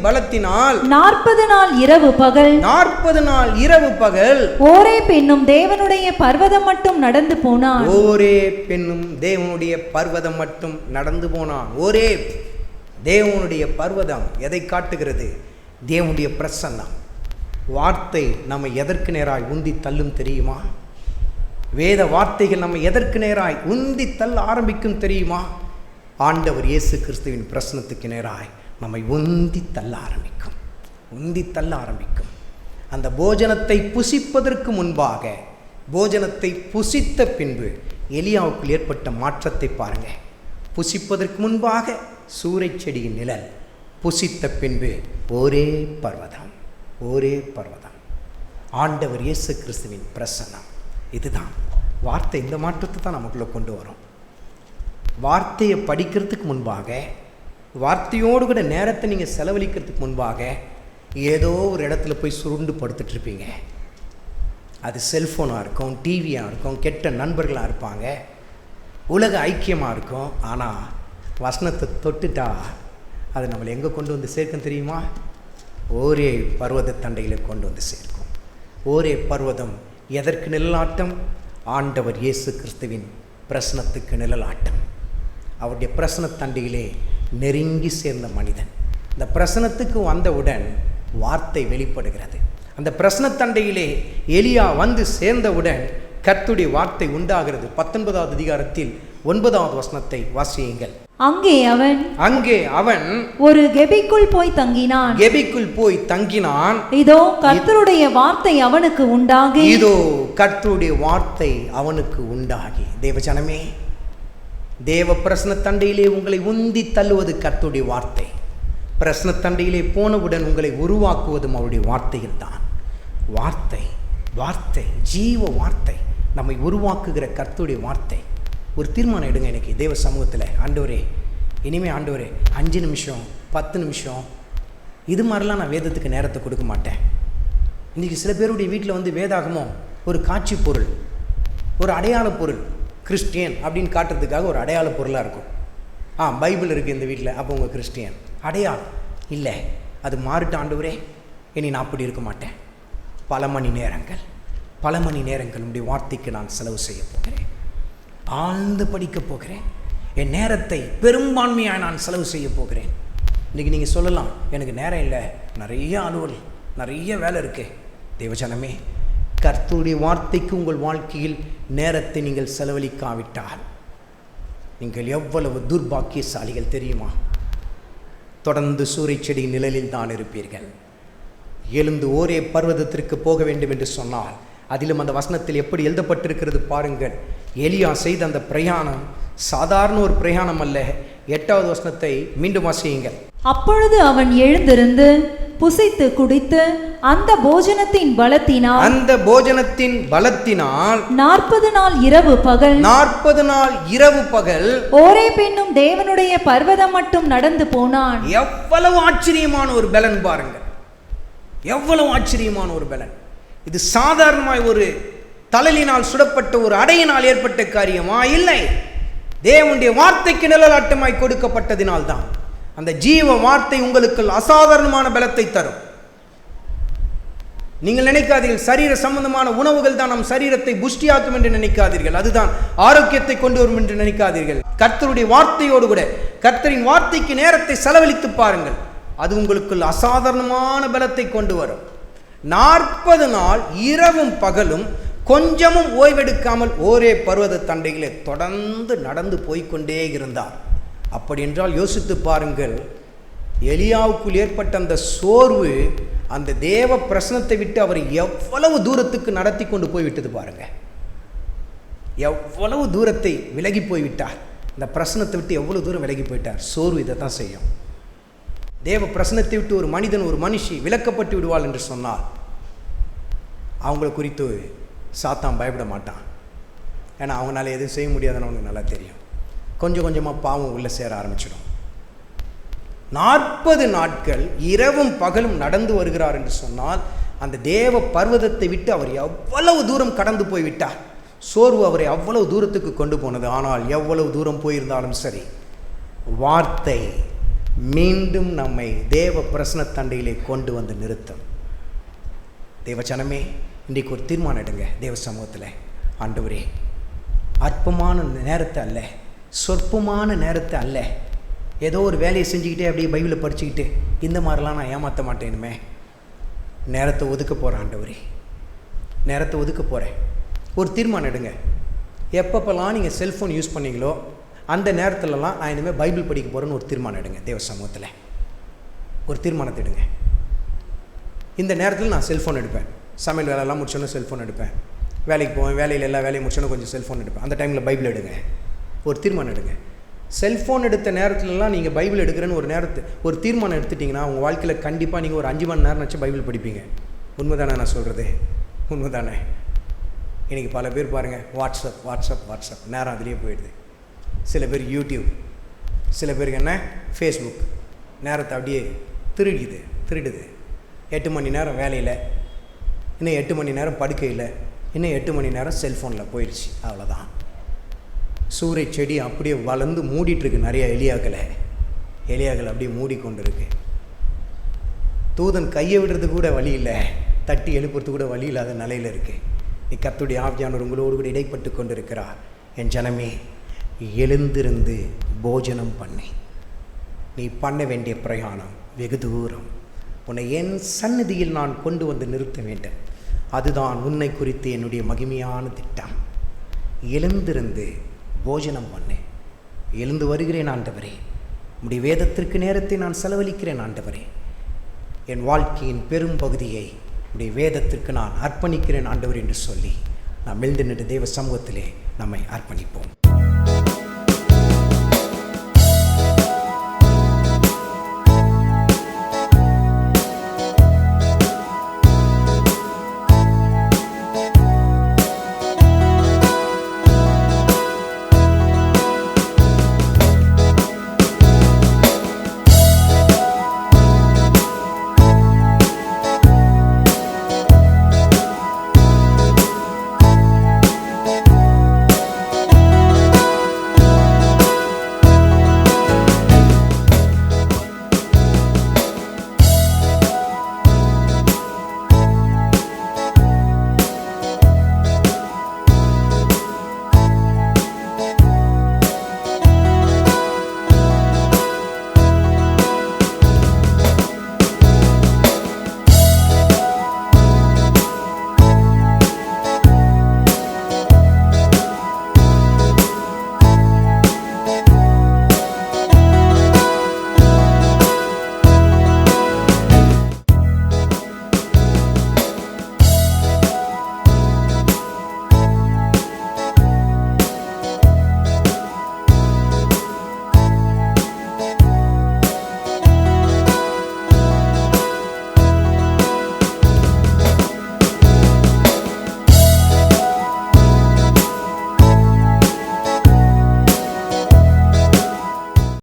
பலத்தினால் 40 நாள் இரவு பகல் ஓரேப் என்னும் தேவனுடைய பர்வதம் மட்டும் நடந்து போனான். ஓரேப் தேவனுடைய பர்வதம் எதை காட்டுகிறது? தேவனுடைய பிரசன்னம். வார்த்தை நம்ம எதற்கு நேராய் உந்தி தள்ளும் தெரியுமா? வேத வார்த்தைகள் நம்ம எதற்கு நேராய் உந்தி தள்ள ஆரம்பிக்கும் தெரியுமா? ஆண்டவர் இயேசு கிறிஸ்துவின் பிரசன்னத்துக்கு நேராய் நம்மை உந்தி தள்ள ஆரம்பிக்கும். அந்த போஜனத்தை புசிப்பதற்கு முன்பாக, போஜனத்தை புசித்த பின்பு எலியாவுக்குள் ஏற்பட்ட மாற்றத்தை பாருங்க. புசிப்பதற்கு முன்பாக சூரைச் செடியின் நிழல், புசித்த பின்பு ஒரே பர்வதம். ஆண்டவர் இயேசு கிறிஸ்துவின் பிரசன்னம். இதுதான் வார்த்தை. இந்த மாற்றத்தை தான் நமக்குள்ளே கொண்டு வரும். வார்த்தையை படிக்கிறதுக்கு முன்பாக, வார்த்தையோடு கூட நேரத்தை நீங்கள் செலவழிக்கிறதுக்கு முன்பாக ஏதோ ஒரு இடத்துல போய் சுருண்டு படுத்துட்ருப்பீங்க. அது செல்ஃபோனாக இருக்கும், டிவியாக இருக்கும், கெட்ட நண்பர்களாக இருப்பாங்க, உலக ஐக்கியமாக இருக்கும். ஆனால் வசனத்தை தொட்டுட்டா அது நம்மளை எங்கே கொண்டு வந்து சேர்க்கும் தெரியுமா? ஒரே பர்வத தண்டையில் கொண்டு வந்து சேர்க்கும். ஒரே பர்வதம் எதற்கு நிழலாட்டம்? ஆண்டவர் இயேசு கிறிஸ்துவின் பிரசனத்துக்கு நிழலாட்டம். அவருடைய பிரசன தண்டையிலே நெருங்கி சேர்ந்த மனிதன் இந்த பிரசனத்துக்கு வந்தவுடன் வார்த்தை வெளிப்படுகிறது. அந்த பிரசன தண்டையிலே எலியா வந்து சேர்ந்தவுடன் கர்த்தருடைய வார்த்தை உண்டாகிறது. 19வது அதிகாரத்தில் 9வது வசனத்தை வாசியுங்கள். அங்கே அவன் ஒரு கெபிக்குள் போய் தங்கினான். இதோ கர்த்தருடைய வார்த்தை அவனுக்கு உண்டாகி. தேவஜனமே, தேவ பிரசன தண்டையிலே உங்களை உந்தி தள்ளுவது கர்த்தருடைய வார்த்தை. பிரசன தண்டையிலே போனவுடன் உங்களை உருவாக்குவதும் அவருடைய வார்த்தையில் தான். வார்த்தை ஜீவ வார்த்தை, நம்மை உருவாக்குகிற கர்த்தருடைய வார்த்தை. ஒரு தீர்மானம் எடுங்க இன்னைக்கு தேவ சமூகத்தில். ஆண்டவரே, இனிமேல் ஆண்டவரே 5 நிமிஷம் 10 நிமிஷம் இது மாதிரிலாம் நான் வேதத்துக்கு நேரத்தை கொடுக்க மாட்டேன். இன்றைக்கி சில பேருடைய வீட்டில் வந்து வேதாகமம் ஒரு காட்சி பொருள், ஒரு அடையாள பொருள். கிறிஸ்டியன் அப்படின்னு காட்டுறதுக்காக ஒரு அடையாள பொருளாக இருக்கும். பைபிள் இருக்குது இந்த வீட்டில், அப்போ உங்கள் கிறிஸ்டியன் அடையாளம் இல்லை. அது மாறிட்டு ஆண்டவரே, இனி நான் அப்படி இருக்க மாட்டேன். பல மணி நேரங்கள் உடைய வார்த்தைக்கு நான் செலவு செய்ய போகிறேன். ஆழ்ந்து படிக்கப் போகிறேன். என் நேரத்தை பெரும்பான்மையாக நான் செலவு செய்ய போகிறேன். இன்றைக்கி நீங்கள் சொல்லலாம், எனக்கு நேரம் இல்லை, நிறைய அலுவல், நிறைய வேலை இருக்குது. தேவஜனமே, கர்த்தருடைய வார்த்தைக்கு உங்கள் வாழ்க்கையில் நேரத்தை நீங்கள் செலவழிக்காவிட்டால் நீங்கள் எவ்வளவு துர்பாக்கியசாலிகள் தெரியுமா? தொடர்ந்து சூரை செடி நிழலில் தான் இருப்பீர்கள். எழுந்து ஒரே பர்வதத்திற்கு போக வேண்டும் என்று சொன்னால், அதிலும் அந்த வசனத்தில் எப்படி எழுதப்பட்டிருக்கிறது பாருங்கள். எலியா செய்த அந்த பிரயாணம் சாதாரண ஒரு பிரயாணம் அல்ல. 8வது வசனத்தை மீண்டும் வாசியுங்கள். அப்பொழுது அவன் எழுந்திருந்து புசித்து குடித்து அந்த போஜனத்தின் பலத்தினால் 40 நாள் இரவு பகல் ஒரே பெண்ணும் தேவனுடைய பர்வதம் மட்டும் நடந்து போனான். எவ்வளவு ஆச்சரியமான ஒரு பலன் பாருங்கள், எவ்வளவு ஆச்சரியமான ஒரு பலன். இது சாதாரணமாய் ஒரு தழலினால் சுடப்பட்ட ஒரு அடையினால் ஏற்பட்ட காரியமா? இல்லை. தேவனுடைய வார்த்தைக்கு நிழலாட்டமாய் கொடுக்கப்பட்டதினால்தான் அந்த ஜீவ வார்த்தை உங்களுக்கு அசாதாரணமான பலத்தை தரும். நீங்கள் நினைக்காதீர்கள் சரீர சம்பந்தமான உணவுகள் தான் நம் சரீரத்தை புஷ்டியாக்கும் என்று நினைக்காதீர்கள். அதுதான் ஆரோக்கியத்தை கொண்டு வரும் என்று நினைக்காதீர்கள். கர்த்தருடைய வார்த்தையோடு கூட கர்த்தரின் வார்த்தைக்கு நேரத்தை செலவழித்து பாருங்கள். அது உங்களுக்குள் அசாதாரணமான பலத்தை கொண்டு வரும். 40 நாள் இரவும் பகலும் கொஞ்சமும் ஓய்வெடுக்காமல் ஒரே பர்வத தண்டையிலே தொடர்ந்து நடந்து போய்கொண்டே இருந்தார். அப்படி என்றால் யோசித்து பாருங்கள், எலியாவுக்குள் ஏற்பட்ட அந்த சோர்வு அந்த தேவ பிரசனத்தை விட்டு அவரை எவ்வளவு தூரத்துக்கு நடத்தி கொண்டு போய்விட்டது பாருங்க. எவ்வளவு தூரத்தை விலகி போய்விட்டார். இந்த பிரசனத்தை விட்டு எவ்வளவு தூரம் விலகி போயிட்டார். சோர்வு இதை தான் செய்யும். தேவ பிரசனத்தை விட்டு ஒரு மனிதன் ஒரு மனுஷி விலக்கப்பட்டு விடுவாள் என்று சொன்னால் அவங்கள குறித்து சாத்தான் பயப்பட மாட்டான். ஏன்னா அவங்களால எதுவும் செய்ய முடியாதுன்னு அவனுக்கு நல்லா தெரியும். கொஞ்சம் கொஞ்சமாக பாவம் உள்ளே சேர ஆரம்பிச்சிடும். 40 நாட்கள் இரவும் பகலும் நடந்து வருகிறார் என்று சொன்னால் அந்த தேவ பர்வதத்தை விட்டு அவர் எவ்வளவு தூரம் கடந்து போய்விட்டார். சோர்வு அவரை அவ்வளவு தூரத்துக்கு கொண்டு போனது. ஆனால் எவ்வளவு தூரம் போயிருந்தாலும் சரி, வார்த்தை மீண்டும் நம்மை தேவ பிரசன தண்டையிலே கொண்டு வந்து நிறுத்தும். தேவச்சனமே, இன்றைக்கு ஒரு தீர்மானம் எடுங்க தேவ சமூகத்தில். ஆண்டவரே, அற்பமான நேரத்தை அல்ல, சொற்பமான நேரத்தை அல்ல, ஏதோ ஒரு வேலையை செஞ்சுக்கிட்டே அப்படியே பைபிளை படிச்சுக்கிட்டு இந்த மாதிரிலாம் நான் ஏமாற்ற மாட்டேனுமே. நேரத்தை ஒதுக்க போகிறேன் ஆண்டவரே, நேரத்தை ஒதுக்க போகிறேன். ஒரு தீர்மானம் எடுங்க. எப்பப்பெல்லாம் நீங்கள் செல்ஃபோன் யூஸ் பண்ணீங்களோ அந்த நேரத்துலலாம் நான் இனிமேல் பைபிள் படிக்க போகிறேன்னு ஒரு தீர்மானம் எடுங்க தேவ சமூகத்தில். ஒரு தீர்மானத்தை எடுங்க. இந்த நேரத்தில் நான் செல்ஃபோன் எடுப்பேன். சமையல் வேலையெல்லாம் முடிச்சோன்னு செல்ஃபோன் எடுப்பேன். வேலைக்கு போவேன், வேலையில் எல்லா வேலையும் முடிச்சோன்னு கொஞ்சம் செல்ஃபோன் எடுப்பேன். அந்த டைமில் பைபிள் எடுங்க. ஒரு தீர்மானம் எடுங்க. செல்ஃபோன் எடுத்த நேரத்துலலாம் நீங்கள் பைபிள் எடுக்கிறேன்னு ஒரு தீர்மானம் எடுத்துட்டிங்கன்னா உங்கள் வாழ்க்கையில் கண்டிப்பாக நீங்கள் ஒரு 5 மணி நேரம் வச்சு பைபிள் படிப்பீங்க. உண்மைதானே நான் சொல்கிறது? உண்மைதானே? இன்றைக்கி பல பேர் பாருங்கள், வாட்ஸ்அப் நேரம் அதுலேயே போயிடுது. சில பேர் யூடியூப், சில பேருக்கு என்ன ஃபேஸ்புக், நேரத்தை அப்படியே திருடுது. 8 மணி நேரம் வேலையில், இன்னும் 8 மணி நேரம் படுக்கையில், இன்னும் 8 மணி நேரம் செல்ஃபோனில் போயிடுச்சு. அவ்வளோதான். சூறை செடி அப்படியே வளர்ந்து மூடிட்டுருக்கு. நிறைய எலியாக்கள் அப்படியே மூடிக்கொண்டு இருக்கு. தூதன் கையை விடுறது கூட வழி இல்லை, தட்டி எழுப்புறது கூட வழி இல்லாத நிலையில் இருக்குது. நீ கர்த்தருடைய ஆவியானவர் உங்களோடு கூட இடைப்பட்டு கொண்டு இருக்கிறார். என் ஜனமே, எழுந்திருந்து போஜனம் பண்ணி, நீ பண்ண வேண்டிய பிரயாணம் வெகு தூரம். உன்னை என் சந்நிதியில் நான் கொண்டு வந்து நிறுத்த வேண்டும். அதுதான் உன்னை குறித்து என்னுடைய மகிமையான திட்டம். எழுந்திருந்து போஜனம் பண்ணு. எழுந்து வருகிறேன் ஆண்டவரே, உம்முடைய வேதத்திற்கு நேரத்தை நான் செலவழிக்கிறேன் ஆண்டவரே. என் வாழ்க்கையின் பெரும் பகுதியை உம்முடைய வேதத்திற்கு நான் அர்ப்பணிக்கிறேன் ஆண்டவர் என்று சொல்லி நாம் எழுந்து நின்று தேவ சமூகத்திலே நம்மை அர்ப்பணிப்போம்.